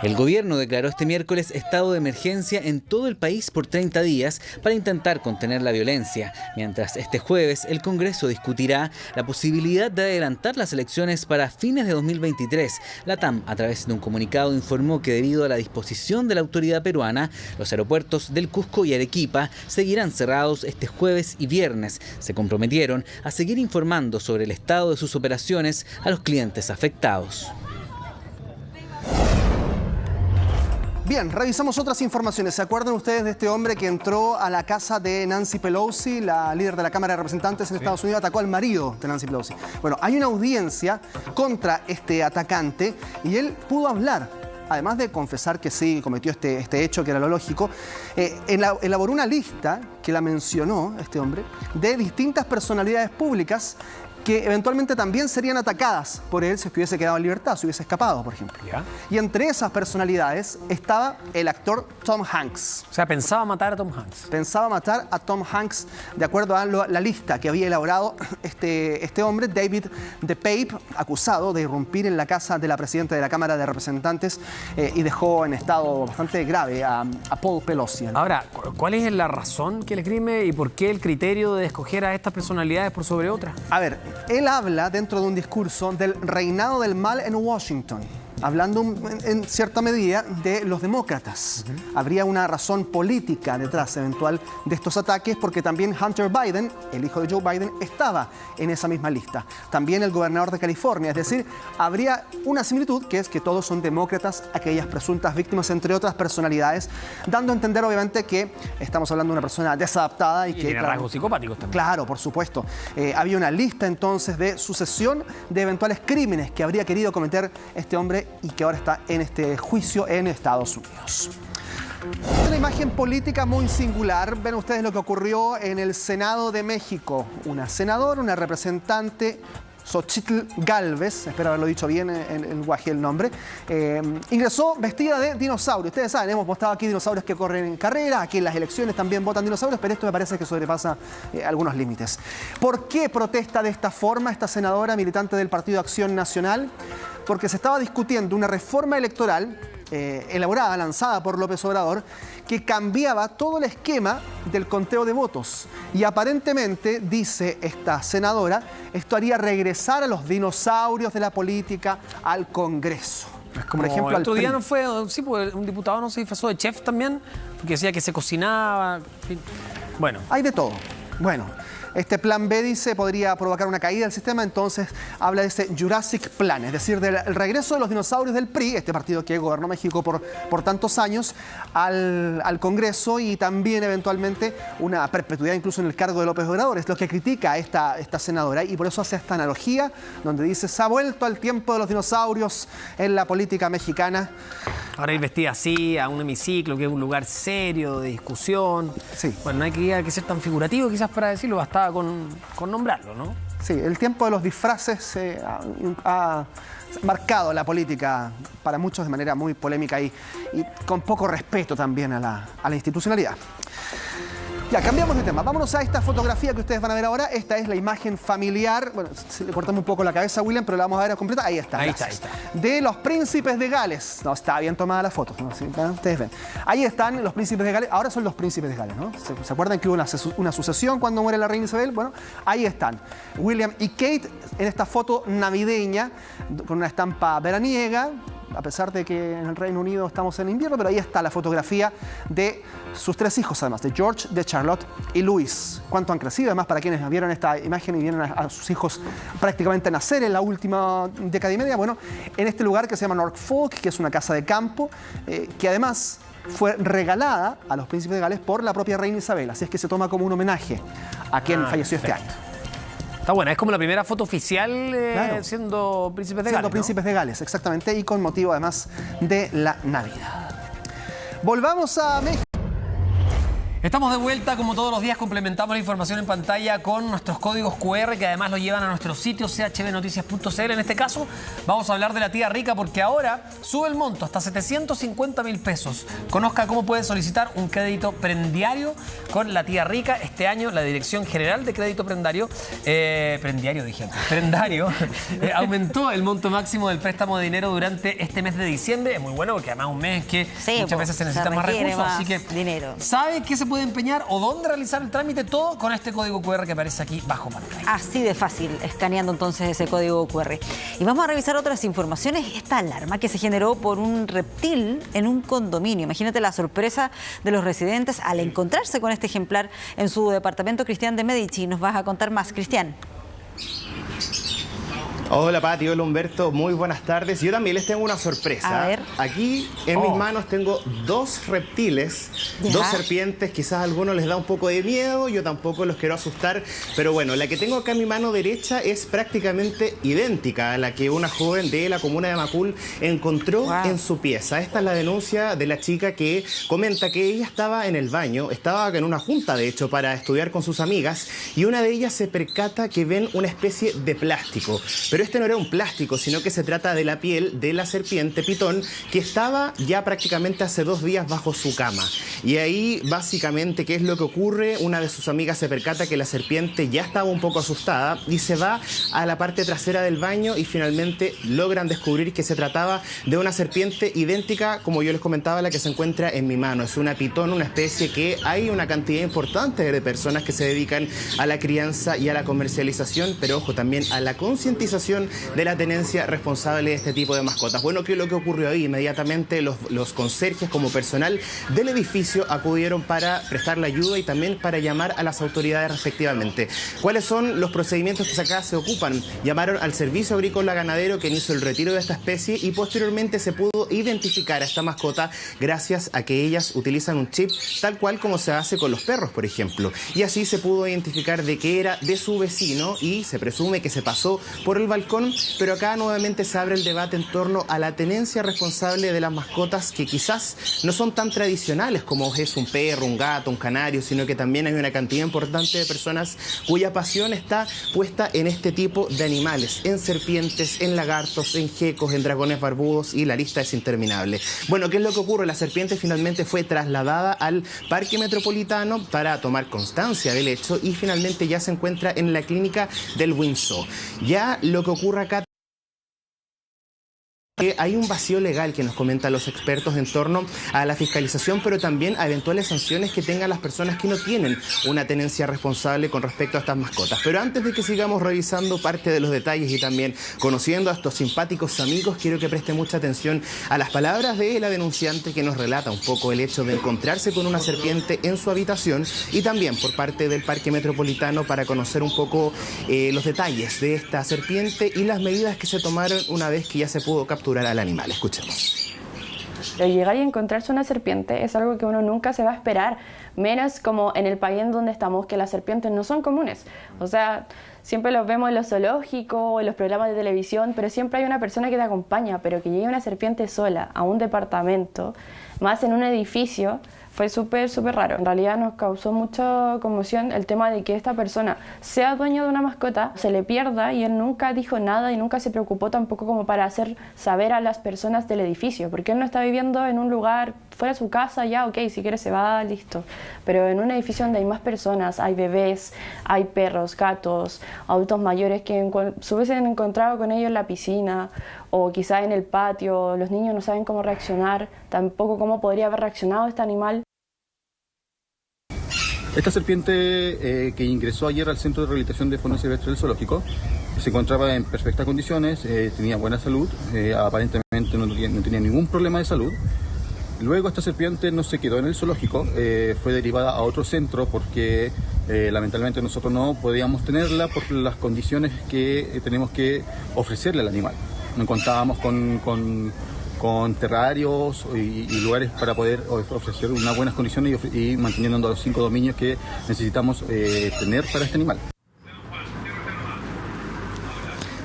S24: El gobierno declaró este miércoles estado de emergencia en todo el país por 30 días para intentar contener la violencia, mientras este jueves el Congreso discutirá la posibilidad de adelantar las elecciones para fines de 2023. La TAM, a través de un comunicado, informó que debido a la disposición de la autoridad peruana, los aeropuertos del Cusco y Arequipa seguirán cerrados este jueves y viernes. Se comprometieron a seguir informando sobre el estado de sus operaciones a los clientes afectados.
S20: Bien, revisamos otras informaciones. ¿Se acuerdan ustedes de este hombre que entró a la casa de Nancy Pelosi, la líder de la Cámara de Representantes en Estados Unidos, atacó al marido de Nancy Pelosi? Bueno, hay una audiencia contra este atacante y él pudo hablar. Además de confesar que sí, cometió este hecho, que era lo lógico, elaboró una lista, que la mencionó este hombre, de distintas personalidades públicas que eventualmente también serían atacadas por él si hubiese quedado en libertad, si hubiese escapado, por ejemplo. ¿Ya? Y entre esas personalidades estaba el actor Tom Hanks.
S3: O sea, pensaba matar a Tom Hanks.
S20: Pensaba matar a Tom Hanks, de acuerdo a la lista que había elaborado este hombre, David DePape, acusado de irrumpir en la casa de la presidenta de la Cámara de Representantes y dejó en estado bastante grave a Paul Pelosi.
S3: Ahora, ¿cuál es la razón que le esgrime y por qué el criterio de escoger a estas personalidades por sobre otras?
S20: A ver, él habla dentro de un discurso del reinado del mal en Washington, hablando en cierta medida de los demócratas. Habría una razón política detrás eventual de estos ataques, porque también Hunter Biden, el hijo de Joe Biden, estaba en esa misma lista. También el gobernador de California. Es decir, habría una similitud, que es que todos son demócratas, aquellas presuntas víctimas, entre otras personalidades, dando a entender obviamente que estamos hablando de una persona desadaptada y que
S3: tiene rasgos psicopáticos también.
S20: Claro, por supuesto. Había una lista entonces de sucesión de eventuales crímenes que habría querido cometer este hombre y que ahora está en este juicio en Estados Unidos. Una imagen política muy singular. Ven ustedes lo que ocurrió en el Senado de México. Una senadora, una representante, Xochitl Gálvez, espero haberlo dicho bien en el guaje el nombre, ingresó vestida de dinosaurio. Ustedes saben, hemos mostrado aquí dinosaurios que corren en carrera, aquí en las elecciones también votan dinosaurios, pero esto me parece que sobrepasa algunos límites. ¿Por qué protesta de esta forma esta senadora militante del Partido Acción Nacional? Porque se estaba discutiendo una reforma electoral elaborada, lanzada por López Obrador, que cambiaba todo el esquema del conteo de votos. Y aparentemente, dice esta senadora, esto haría regresar a los dinosaurios de la política al Congreso.
S3: Es como, por ejemplo, el otro día no fue, sí, pues un diputado no se disfrazó de chef también, porque decía que se cocinaba. Bueno.
S20: Hay de todo. Bueno. Este plan B, dice, podría provocar una caída del sistema, entonces habla de ese Jurassic Plan, es decir, del regreso de los dinosaurios del PRI, este partido que gobernó México por tantos años, al Congreso, y también eventualmente una perpetuidad incluso en el cargo de López Obrador. Es lo que critica esta senadora, y por eso hace esta analogía donde dice: se ha vuelto al tiempo de los dinosaurios en la política mexicana.
S3: Ahora ir vestida así a un hemiciclo, que es un lugar serio de discusión.
S20: Sí.
S3: Bueno, no hay que ser tan figurativo quizás para decirlo, bastaba con nombrarlo, ¿no?
S20: Sí, el tiempo de los disfraces ha marcado la política para muchos de manera muy polémica y con poco respeto también a la institucionalidad. Ya, cambiamos de tema. Vámonos a esta fotografía que ustedes van a ver ahora. Esta es la imagen familiar. Bueno, le cortamos un poco la cabeza a William, pero la vamos a ver completa. Ahí está.
S3: Ahí está.
S20: De los príncipes de Gales. No, está bien tomada la foto, ¿no? ¿Sí? Ustedes ven. Ahí están los príncipes de Gales. Ahora son los príncipes de Gales, ¿no? ¿Se acuerdan que hubo una sucesión cuando muere la reina Isabel? Bueno, ahí están. William y Kate en esta foto navideña con una estampa veraniega, a pesar de que en el Reino Unido estamos en invierno, pero ahí está la fotografía de sus 3 hijos, además, de George, de Charlotte y Louis. ¿Cuánto han crecido? Además, para quienes vieron esta imagen y vieron a sus hijos prácticamente nacer en la última década y media, bueno, en este lugar que se llama Norfolk, que es una casa de campo, que además fue regalada a los príncipes de Gales por la propia reina Isabel. Así es que se toma como un homenaje a quien falleció este año.
S3: Está buena, es como la primera foto oficial
S20: claro,
S3: siendo príncipes de Gales.
S20: Siendo príncipes de Gales, exactamente, y con motivo además de la Navidad. Volvamos a México.
S3: Estamos de vuelta, como todos los días complementamos la información en pantalla con nuestros códigos QR, que además lo llevan a nuestro sitio chbnoticias.cl. En este caso vamos a hablar de la tía rica, porque ahora sube el monto hasta 750,000 pesos. Conozca cómo puede solicitar un crédito prendiario con la tía rica. Este año la Dirección General de Crédito Prendario aumentó el monto máximo del préstamo de dinero durante este mes de diciembre. Es muy bueno porque además es un mes que muchas veces se necesita más recursos, así que
S2: dinero.
S3: ¿Sabe qué se puede empeñar o dónde realizar el trámite? Todo con este código QR que aparece aquí bajo pantalla.
S2: Así de fácil, escaneando entonces ese código QR. Y vamos a revisar otras informaciones. Esta alarma que se generó por un reptil en un condominio. Imagínate la sorpresa de los residentes al encontrarse con este ejemplar en su departamento. Cristian de Medici, nos vas a contar más, Cristian.
S10: Hola Pati, hola Humberto, muy buenas tardes. Yo también les tengo una sorpresa.
S2: A ver.
S10: Aquí en mis manos tengo 2 reptiles,
S2: ¿Ya?
S10: 2 serpientes. Quizás a algunos les da un poco de miedo, yo tampoco los quiero asustar. Pero bueno, la que tengo acá en mi mano derecha es prácticamente idéntica a la que una joven de la comuna de Macul encontró en su pieza. Esta es la denuncia de la chica que comenta que ella estaba en el baño, estaba en una junta de hecho para estudiar con sus amigas, y una de ellas se percata que ven una especie de plástico. Pero este no era un plástico, sino que se trata de la piel de la serpiente pitón que estaba ya prácticamente hace 2 días bajo su cama. Y ahí básicamente, ¿qué es lo que ocurre? Una de sus amigas se percata que la serpiente ya estaba un poco asustada y se va a la parte trasera del baño y finalmente logran descubrir que se trataba de una serpiente idéntica, como yo les comentaba, a la que se encuentra en mi mano. Es una pitón, una especie que hay una cantidad importante de personas que se dedican a la crianza y a la comercialización, pero ojo, también a la concientización de la tenencia responsable de este tipo de mascotas. Bueno, ¿qué es lo que ocurrió ahí? Inmediatamente los conserjes como personal del edificio acudieron para prestar la ayuda y también para llamar a las autoridades respectivamente. ¿Cuáles son los procedimientos que acá se ocupan? Llamaron al Servicio Agrícola Ganadero, quien hizo el retiro de esta especie, y posteriormente se pudo identificar a esta mascota gracias a que ellas utilizan un chip tal cual como se hace con los perros, por ejemplo. Y así se pudo identificar de que era de su vecino y se presume que se pasó por el balcón, pero acá nuevamente se abre el debate en torno a la tenencia responsable de las mascotas, que quizás no son tan tradicionales como es un perro, un gato, un canario, sino que también hay una cantidad importante de personas cuya pasión está puesta en este tipo de animales, en serpientes, en lagartos, en gecos, en dragones barbudos, y la lista es interminable. Bueno, ¿qué es lo que ocurre? La serpiente finalmente fue trasladada al Parque Metropolitano para tomar constancia del hecho y finalmente ya se encuentra en la clínica del Windsor. Ya lo que ocurre acá que hay un vacío legal que nos comentan los expertos en torno a la fiscalización, pero también a eventuales sanciones que tengan las personas que no tienen una tenencia responsable con respecto a estas mascotas. Pero antes de que sigamos revisando parte de los detalles y también conociendo a estos simpáticos amigos, quiero que preste mucha atención a las palabras de la denunciante, que nos relata un poco el hecho de encontrarse con una serpiente en su habitación, y también por parte del Parque Metropolitano para conocer un poco los detalles de esta serpiente y las medidas que se tomaron una vez que ya se pudo capturar al animal. Escuchemos.
S15: Pero llegar y encontrarse una serpiente es algo que uno nunca se va a esperar, menos como en el país en donde estamos, que las serpientes no son comunes. O sea, siempre los vemos en los zoológicos, en los programas de televisión, pero siempre hay una persona que te acompaña, pero que llegue una serpiente sola a un departamento, más en un edificio, fue súper raro. En realidad nos causó mucha conmoción el tema de que esta persona sea dueño de una mascota, se le pierda, y él nunca dijo nada y nunca se preocupó tampoco como para hacer saber a las personas del edificio, porque él no está viviendo en un lugar fuera de su casa, ya ok, si quiere se va, listo, pero en un edificio donde hay más personas, hay bebés, hay perros, gatos, adultos mayores que se hubiesen encontrado con ellos en la piscina o quizá en el patio, los niños no saben cómo reaccionar, tampoco cómo podría haber reaccionado este animal.
S16: Esta serpiente que ingresó ayer al Centro de Rehabilitación de Fauna Silvestre del Zoológico se encontraba en perfectas condiciones, tenía buena salud, aparentemente no tenía ningún problema de salud. Luego esta serpiente no se quedó en el zoológico, fue derivada a otro centro porque lamentablemente nosotros no podíamos tenerla por las condiciones que tenemos que ofrecerle al animal. No contábamos con terrarios y lugares para poder ofrecer unas buenas condiciones y manteniendo los 5 dominios que necesitamos tener para este animal.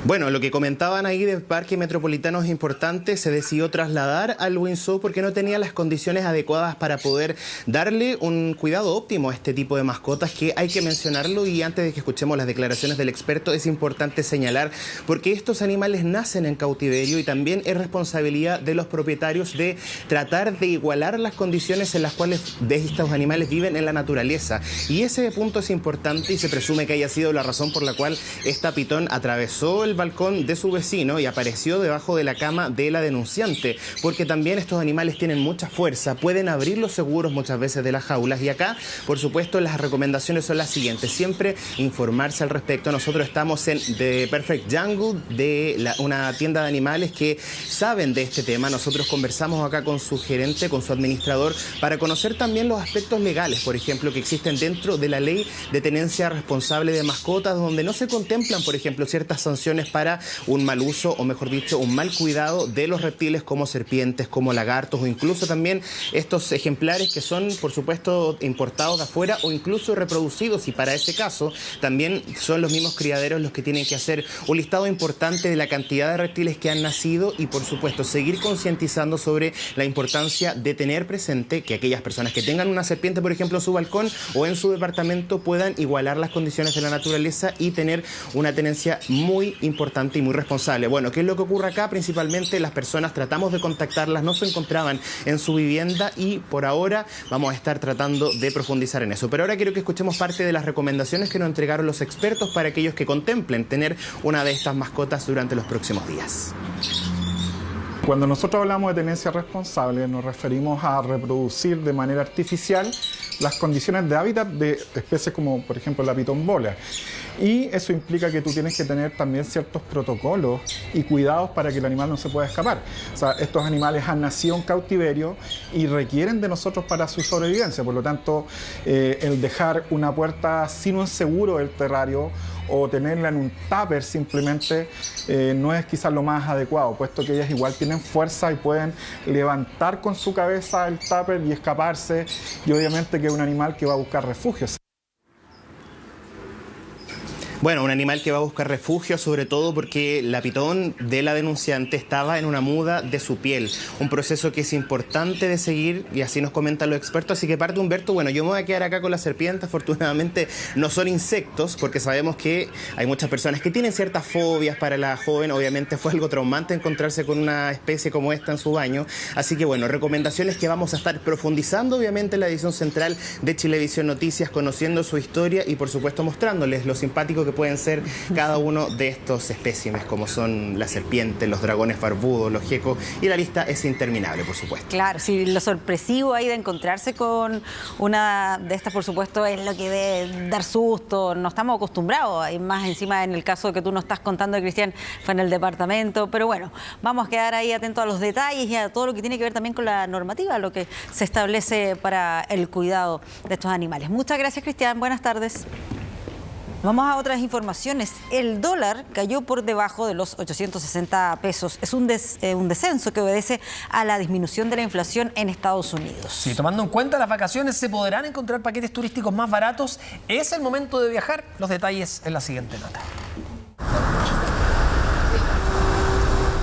S10: Bueno, lo que comentaban ahí del Parque Metropolitano es importante. Se decidió trasladar al Windsor porque no tenía las condiciones adecuadas para poder darle un cuidado óptimo a este tipo de mascotas, que hay que mencionarlo. Y antes de que escuchemos las declaraciones del experto, es importante señalar porque estos animales nacen en cautiverio y también es responsabilidad de los propietarios de tratar de igualar las condiciones en las cuales estos animales viven en la naturaleza. Y ese punto es importante y se presume que haya sido la razón por la cual esta pitón atravesó el balcón de su vecino y apareció debajo de la cama de la denunciante, porque también estos animales tienen mucha fuerza, pueden abrir los seguros muchas veces de las jaulas. Y acá, por supuesto, las recomendaciones son las siguientes: siempre informarse al respecto. Nosotros estamos en The Perfect Jungle, una tienda de animales que saben de este tema. Nosotros conversamos acá con su gerente, con su administrador, para conocer también los aspectos legales, por ejemplo, que existen dentro de la ley de tenencia responsable de mascotas, donde no se contemplan, por ejemplo, ciertas sanciones para un mal uso, o mejor dicho, un mal cuidado de los reptiles como serpientes, como lagartos, o incluso también estos ejemplares que son, por supuesto, importados de afuera o incluso reproducidos. Y para ese caso también son los mismos criaderos los que tienen que hacer un listado importante de la cantidad de reptiles que han nacido y, por supuesto, seguir concientizando sobre la importancia de tener presente que aquellas personas que tengan una serpiente, por ejemplo, en su balcón o en su departamento, puedan igualar las condiciones de la naturaleza y tener una tenencia muy importante y muy responsable. Bueno, ¿qué es lo que ocurre acá? Principalmente las personas, tratamos de contactarlas, no se encontraban en su vivienda y por ahora vamos a estar tratando de profundizar en eso. Pero ahora quiero que escuchemos parte de las recomendaciones que nos entregaron los expertos para aquellos que contemplen tener una de estas mascotas durante los próximos días.
S17: Cuando nosotros hablamos de tenencia responsable, nos referimos a reproducir de manera artificial las condiciones de hábitat de especies como, por ejemplo, la pitón bola. Y eso implica que tú tienes que tener también ciertos protocolos y cuidados para que el animal no se pueda escapar. O sea, estos animales han nacido en cautiverio y requieren de nosotros para su sobrevivencia. Por lo tanto, el dejar una puerta sin un seguro del terrario o tenerla en un tupper simplemente no es quizás lo más adecuado, puesto que ellas igual tienen fuerza y pueden levantar con su cabeza el tupper y escaparse, y obviamente que es un animal que va a buscar refugio.
S10: Bueno, un animal que va a buscar refugio, sobre todo porque la pitón de la denunciante estaba en una muda de su piel. Un proceso que es importante de seguir y así nos comentan los expertos. Así que parte, Humberto, bueno, yo me voy a quedar acá con la serpiente. Afortunadamente no son insectos, porque sabemos que hay muchas personas que tienen ciertas fobias. Para la joven obviamente fue algo traumante encontrarse con una especie como esta en su baño. Así que bueno, recomendaciones que vamos a estar profundizando obviamente en la edición central de Chilevisión Noticias, conociendo su historia y por supuesto mostrándoles lo simpático que lo pueden ser cada uno de estos espécimes, como son las serpientes, los dragones barbudos, los geckos, y la lista es interminable, por supuesto.
S2: Claro, sí, lo sorpresivo ahí de encontrarse con una de estas, por supuesto, es lo que debe dar susto. No estamos acostumbrados, y más encima en el caso que tú nos estás contando, Cristian, fue en el departamento. Pero bueno, vamos a quedar ahí atentos a los detalles y a todo lo que tiene que ver también con la normativa, lo que se establece para el cuidado de estos animales. Muchas gracias, Cristian. Buenas tardes. Vamos a otras informaciones. El dólar cayó por debajo de los 860 pesos. Es un descenso que obedece a la disminución de la inflación en Estados Unidos.
S3: Sí, tomando en cuenta las vacaciones, se podrán encontrar paquetes turísticos más baratos. Es el momento de viajar. Los detalles en la siguiente nota.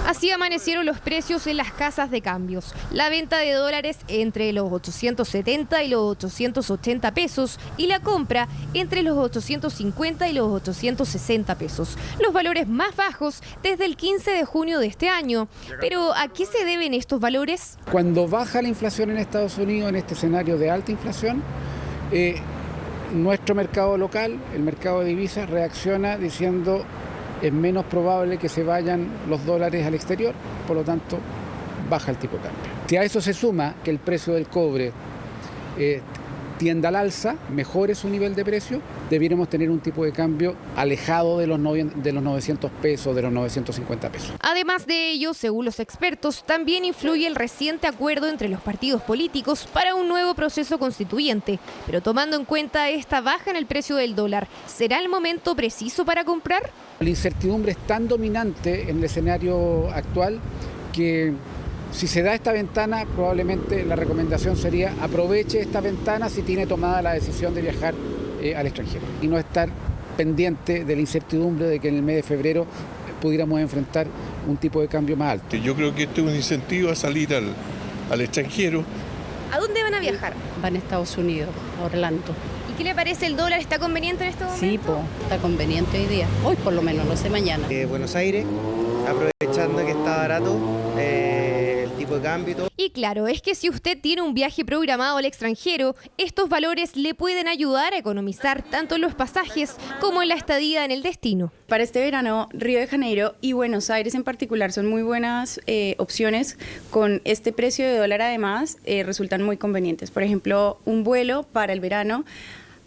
S12: Así amanecieron los precios en las casas de cambios. La venta de dólares entre los 870 y los 880 pesos y la compra entre los 850 y los 860 pesos. Los valores más bajos desde el 15 de junio de este año. Pero ¿a qué se deben estos valores?
S13: Cuando baja la inflación en Estados Unidos, en este escenario de alta inflación, nuestro mercado local, el mercado de divisas, reacciona diciendo: es menos probable que se vayan los dólares al exterior, por lo tanto, baja el tipo de cambio. Si a eso se suma que el precio del cobre tienda al alza, mejore su nivel de precio, debiéramos tener un tipo de cambio alejado de los 900 pesos, de los 950 pesos.
S12: Además de ello, según los expertos, también influye el reciente acuerdo entre los partidos políticos para un nuevo proceso constituyente. Pero tomando en cuenta esta baja en el precio del dólar, ¿será el momento preciso para comprar?
S13: La incertidumbre es tan dominante en el escenario actual que si se da esta ventana, probablemente la recomendación sería aproveche esta ventana si tiene tomada la decisión de viajar al extranjero y no estar pendiente de la incertidumbre de que en el mes de febrero pudiéramos enfrentar un tipo de cambio más alto.
S19: Yo creo que esto es un incentivo a salir al extranjero.
S12: ¿A dónde van a viajar?
S23: Van a Estados Unidos, a Orlando.
S12: ¿Y qué le parece el dólar? ¿Está conveniente en este momento?
S23: Sí, está conveniente hoy día. Hoy por lo menos, no sé mañana.
S25: Buenos Aires, aprovechando que está barato el tipo de cambio y todo.
S12: Y claro, es que si usted tiene un viaje programado al extranjero, estos valores le pueden ayudar a economizar tanto en los pasajes como en la estadía en el destino.
S26: Para este verano, Río de Janeiro y Buenos Aires en particular son muy buenas opciones. Con este precio de dólar además resultan muy convenientes. Por ejemplo, un vuelo para el verano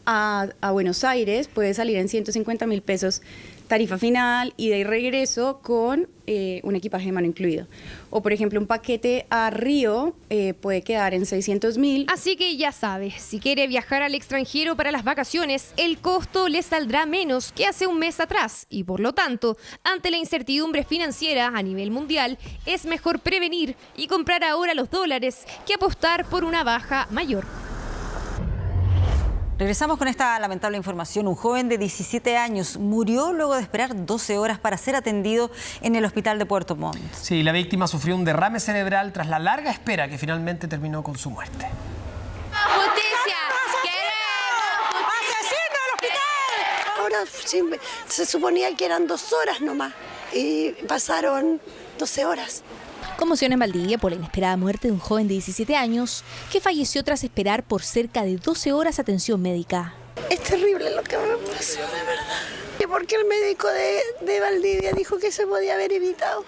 S26: a Buenos Aires puede salir en 150.000 pesos, tarifa final, ida y regreso con un equipaje de mano incluido. O por ejemplo, un paquete a Río puede quedar en 600.000.
S12: Así que ya sabe, si quiere viajar al extranjero para las vacaciones, el costo le saldrá menos que hace un mes atrás. Y por lo tanto, ante la incertidumbre financiera a nivel mundial, es mejor prevenir y comprar ahora los dólares que apostar por una baja mayor.
S2: Regresamos con esta lamentable información. Un joven de 17 años murió luego de esperar 12 horas para ser atendido en el hospital de Puerto Montt.
S3: Sí, la víctima sufrió un derrame cerebral tras la larga espera que finalmente terminó con su muerte.
S9: ¡Justicia! ¡Queremos! ¡Asesino al hospital! Ahora se suponía que eran 2 horas nomás y pasaron 12 horas.
S12: Conmoción en Valdivia por la inesperada muerte de un joven de 17 años que falleció tras esperar por cerca de 12 horas atención médica.
S9: Es terrible lo que me pasó, de verdad. Porque el médico de Valdivia dijo que se podía haber evitado.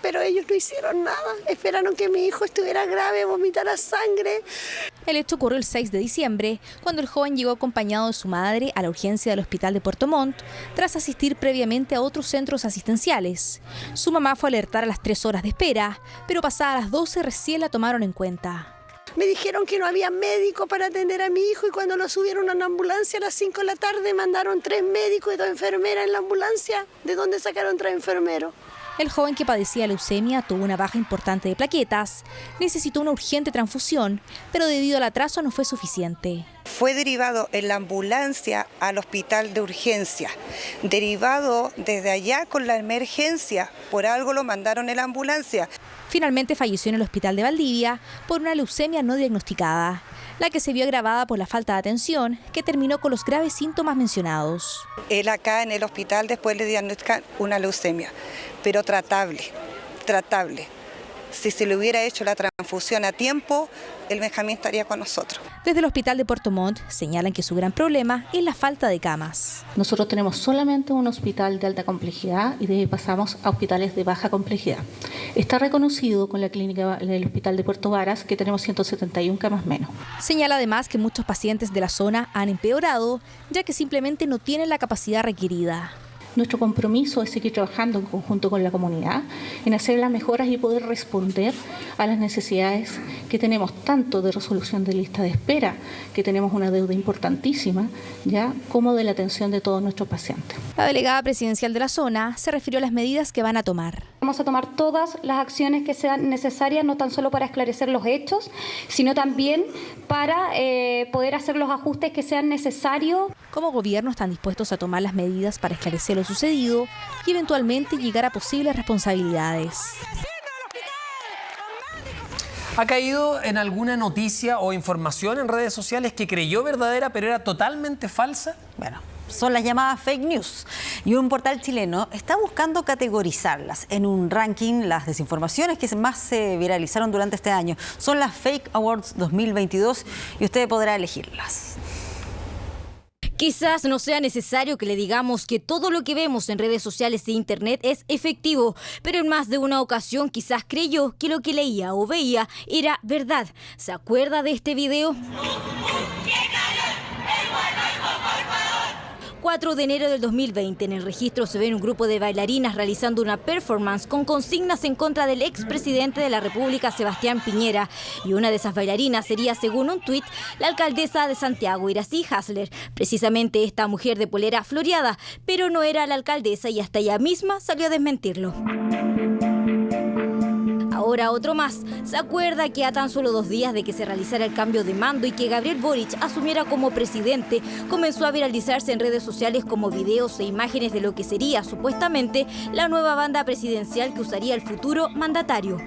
S9: Pero ellos no hicieron nada. Esperaron que mi hijo estuviera grave, vomitara sangre.
S12: El hecho ocurrió el 6 de diciembre, cuando el joven llegó acompañado de su madre a la urgencia del hospital de Puerto Montt, tras asistir previamente a otros centros asistenciales. Su mamá fue a alertar a las 3 horas de espera, pero pasadas las 12 recién la tomaron en cuenta.
S9: Me dijeron que no había médico para atender a mi hijo y cuando lo subieron a una ambulancia a las 5 de la tarde mandaron 3 médicos y 2 enfermeras en la ambulancia. ¿De dónde sacaron 3 enfermeros?
S12: El joven que padecía leucemia tuvo una baja importante de plaquetas, necesitó una urgente transfusión, pero debido al atraso no fue suficiente.
S27: Fue derivado en la ambulancia al hospital de urgencia, derivado desde allá con la emergencia, por algo lo mandaron en la ambulancia.
S12: Finalmente falleció en el hospital de Valdivia por una leucemia no diagnosticada, la que se vio agravada por la falta de atención, que terminó con los graves síntomas mencionados.
S27: Él acá en el hospital después le diagnostican una leucemia, pero tratable. Si se le hubiera hecho la transfusión a tiempo, el Benjamín estaría con nosotros.
S1: Desde el hospital de Puerto Montt señalan que su gran problema es la falta de camas.
S5: Nosotros tenemos solamente un hospital de alta complejidad y de ahí pasamos a hospitales de baja complejidad. Está reconocido con la clínica del hospital de Puerto Varas que tenemos 171 camas menos.
S1: Señala además que muchos pacientes de la zona han empeorado, ya que simplemente no tienen la capacidad requerida.
S5: Nuestro compromiso es seguir trabajando en conjunto con la comunidad, en hacer las mejoras y poder responder a las necesidades que tenemos, tanto de resolución de lista de espera, que tenemos una deuda importantísima, ya, como de la atención de todos nuestros pacientes.
S1: La delegada presidencial de la zona se refirió a las medidas que van a tomar.
S6: Vamos a tomar todas las acciones que sean necesarias, no tan solo para esclarecer los hechos, sino también para poder hacer los ajustes que sean necesarios.
S1: Como gobierno están dispuestos a tomar las medidas para esclarecer lo sucedido y eventualmente llegar a posibles responsabilidades.
S3: ¿Ha caído en alguna noticia o información en redes sociales que creyó verdadera pero era totalmente falsa?
S2: Bueno, son las llamadas fake news. Y un portal chileno está buscando categorizarlas en un ranking. Las desinformaciones que más se viralizaron durante este año son las Fake Awards 2022 y usted podrá elegirlas.
S1: Quizás no sea necesario que le digamos que todo lo que vemos en redes sociales e internet es efectivo, pero en más de una ocasión quizás creyó que lo que leía o veía era verdad. ¿Se acuerda de este video? 4 de enero del 2020, en el registro se ve un grupo de bailarinas realizando una performance con consignas en contra del expresidente de la República, Sebastián Piñera. Y una de esas bailarinas sería, según un tuit, la alcaldesa de Santiago, Iracy Hasler. Precisamente esta mujer de polera floreada, pero no era la alcaldesa y hasta ella misma salió a desmentirlo. Ahora otro más. ¿Se acuerda que a tan solo 2 días de que se realizara el cambio de mando y que Gabriel Boric asumiera como presidente, comenzó a viralizarse en redes sociales como videos e imágenes de lo que sería supuestamente la nueva banda presidencial que usaría el futuro mandatario?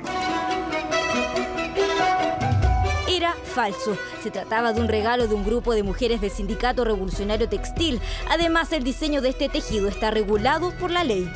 S1: Era falso. Se trataba de un regalo de un grupo de mujeres del Sindicato Revolucionario Textil. Además, el diseño de este tejido está regulado por la ley.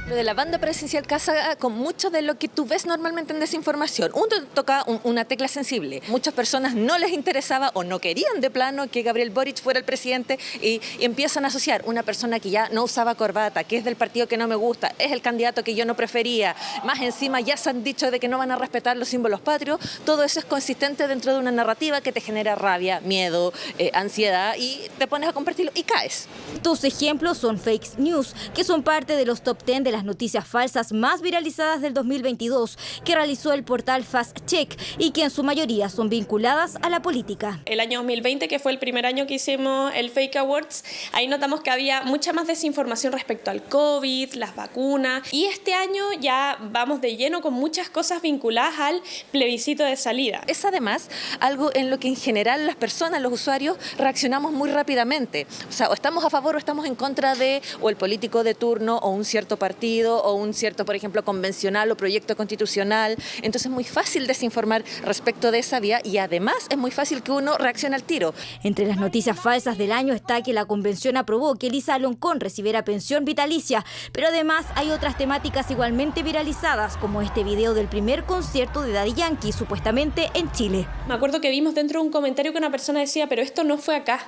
S7: Lo de la banda presidencial casa con mucho de lo que tú ves normalmente en desinformación. Uno toca una tecla sensible. Muchas personas no les interesaba o no querían de plano que Gabriel Boric fuera el presidente y empiezan a asociar una persona que ya no usaba corbata, que es del partido que no me gusta, es el candidato que yo no prefería. Más encima ya se han dicho de que no van a respetar los símbolos patrios. Todo eso es consistente dentro de una narrativa que te genera rabia, miedo, ansiedad y te pones a compartirlo y caes.
S1: Estos ejemplos son fake news, que son parte de los top 10 de las noticias falsas más viralizadas del 2022 que realizó el portal Fast Check y que en su mayoría son vinculadas a la política.
S11: El año 2020, que fue el primer año que hicimos el Fake Awards, ahí notamos que había mucha más desinformación respecto al COVID, las vacunas, y este año ya vamos de lleno con muchas cosas vinculadas al plebiscito de salida.
S7: Es además algo en lo que en general las personas, los usuarios, reaccionamos muy rápidamente. O sea, o estamos a favor o estamos en contra de o el político de turno o un cierto partido o un cierto, por ejemplo, convencional o proyecto constitucional. Entonces es muy fácil desinformar respecto de esa vía y además es muy fácil que uno reaccione al tiro.
S1: Entre las noticias falsas del año está que la convención aprobó que Elisa Loncón recibiera pensión vitalicia, pero además hay otras temáticas igualmente viralizadas, como este video del primer concierto de Daddy Yankee, supuestamente en Chile.
S11: Me acuerdo que vimos dentro de un comentario que una persona decía, pero esto no fue acá.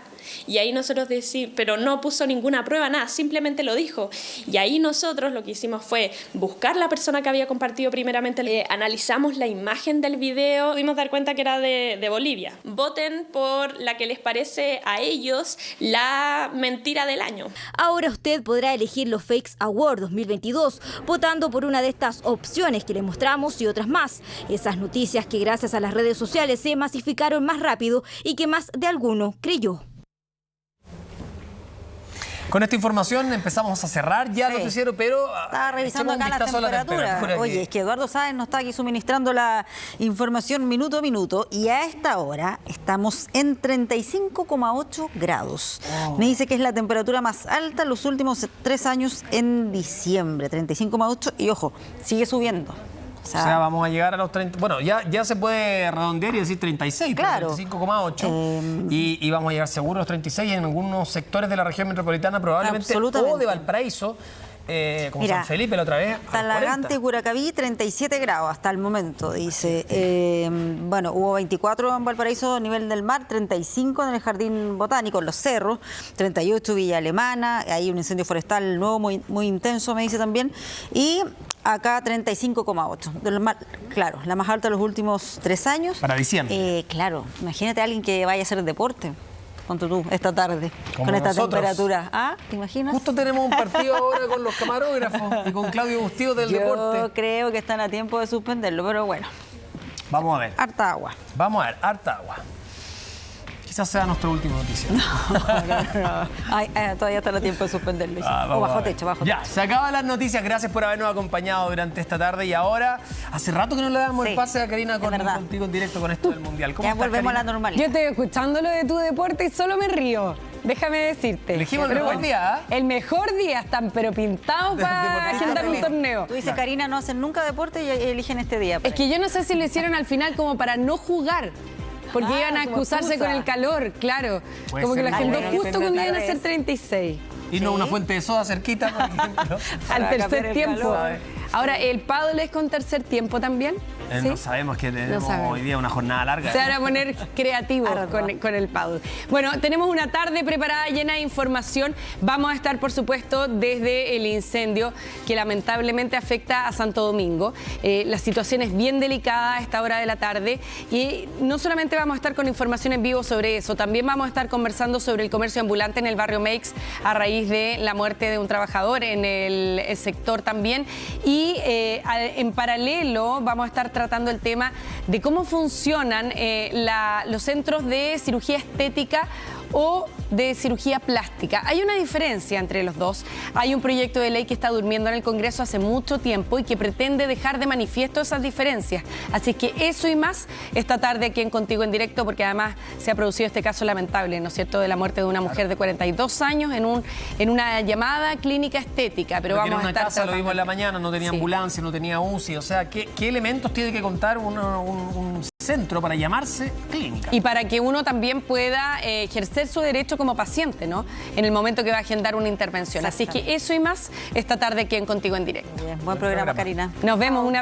S11: Y ahí nosotros decimos, pero no puso ninguna prueba, nada, simplemente lo dijo. Y ahí nosotros lo que hicimos fue buscar la persona que había compartido primeramente, analizamos la imagen del video, pudimos dar cuenta que era de Bolivia. Voten por la que les parece a ellos la mentira del año.
S1: Ahora usted podrá elegir los Fakes Awards 2022 votando por una de estas opciones que le mostramos y otras más. Esas noticias que gracias a las redes sociales se masificaron más rápido y que más de alguno creyó.
S3: Con esta información empezamos a cerrar ya el noticiero, pero
S2: estaba revisando acá la temperatura. Oye, es que Eduardo Sáenz nos está aquí suministrando la información minuto a minuto y a esta hora estamos en 35,8 grados. Me dice que es la temperatura más alta en los últimos 3 años en diciembre, 35,8 y ojo, sigue subiendo.
S3: O sea, vamos a llegar a los 30. Bueno, ya se puede redondear y decir 36, claro. 35,8. Y vamos a llegar seguro a los 36 en algunos sectores de la región metropolitana, probablemente, o de Valparaíso. como
S2: Mira,
S3: San Felipe la otra vez.
S2: Talagante y Curacaví, 37 grados hasta el momento, dice. Bueno, hubo 24 en Valparaíso a nivel del mar, 35 en el Jardín Botánico, en los cerros, 38 Villa Alemana, hay un incendio forestal nuevo muy intenso, me dice también, y acá 35,8. Claro, la más alta de los últimos 3 años.
S3: Para diciembre.
S2: Claro, imagínate a alguien que vaya a hacer deporte. Ponte tú, esta tarde,
S3: como
S2: con esta
S3: nosotros.
S2: Temperatura. ¿Ah? ¿Te imaginas?
S3: Justo tenemos un partido ahora con los camarógrafos y con Claudio Bustillo del deporte.
S2: Yo creo que están a tiempo de suspenderlo, pero bueno.
S3: Vamos a ver.
S2: Harta agua.
S3: Vamos a ver, harta agua. Quizás sea nuestra última noticia.
S2: No. Ay, todavía está a tiempo de suspenderlo. O bajo techo, bajo techo.
S3: Ya, se acaban las noticias. Gracias por habernos acompañado durante esta tarde. Y ahora, hace rato que no le damos el pase a Karina contigo en directo con esto del Mundial. ¿Cómo
S2: ya
S3: estás,
S2: volvemos
S3: Karina?
S2: a la normalidad.
S4: Yo estoy escuchando lo de tu deporte y solo me río. Déjame decirte.
S3: Elegimos el mejor día, ¿eh?
S4: El mejor día, están pero pintados para agendar un torneo.
S2: Tú dices, Karina, no hacen nunca deporte y eligen este día.
S4: Es que yo no sé si lo hicieron al final como para no jugar. Porque iban a excusarse con el calor, claro.
S3: Puede
S4: Como que
S3: ser
S4: lo agendó
S3: también.
S4: justo cuando iban a ser 36.
S3: Y no una fuente de soda cerquita, por ejemplo.
S4: Al tercer tiempo. Ahora, ¿el pádel es con tercer tiempo también? ¿Sí?
S3: No sabemos que tenemos hoy día una jornada larga.
S4: Se van a poner creativos con el pádel. Bueno, tenemos una tarde preparada llena de información. Vamos a estar, por supuesto, desde el incendio que lamentablemente afecta a Santo Domingo. La situación es bien delicada a esta hora de la tarde y no solamente vamos a estar con información en vivo sobre eso, también vamos a estar conversando sobre el comercio ambulante en el barrio Meix a raíz de la muerte de un trabajador en el sector también. Y en paralelo vamos a estar tratando el tema de cómo funcionan los centros de cirugía estética o de cirugía plástica. Hay una diferencia entre los dos. Hay un proyecto de ley que está durmiendo en el Congreso hace mucho tiempo y que pretende dejar de manifiesto esas diferencias. Así que eso y más esta tarde aquí en Contigo en Directo, porque además se ha producido este caso lamentable, ¿no es cierto?, de la muerte de una mujer de 42 años en una llamada clínica estética. Pero vamos
S3: en una
S4: a estar
S3: casa, lo vimos en la mañana, no tenía ambulancia, no tenía UCI. O sea, ¿qué elementos tiene que contar un centro para llamarse clínica?
S4: Y para que uno también pueda ejercer su derecho como paciente, ¿no?, en el momento que va a agendar una intervención. Así que eso y más esta tarde aquí en Contigo en Directo.
S2: Bien, buen programa, Karina.
S4: Nos vemos. Una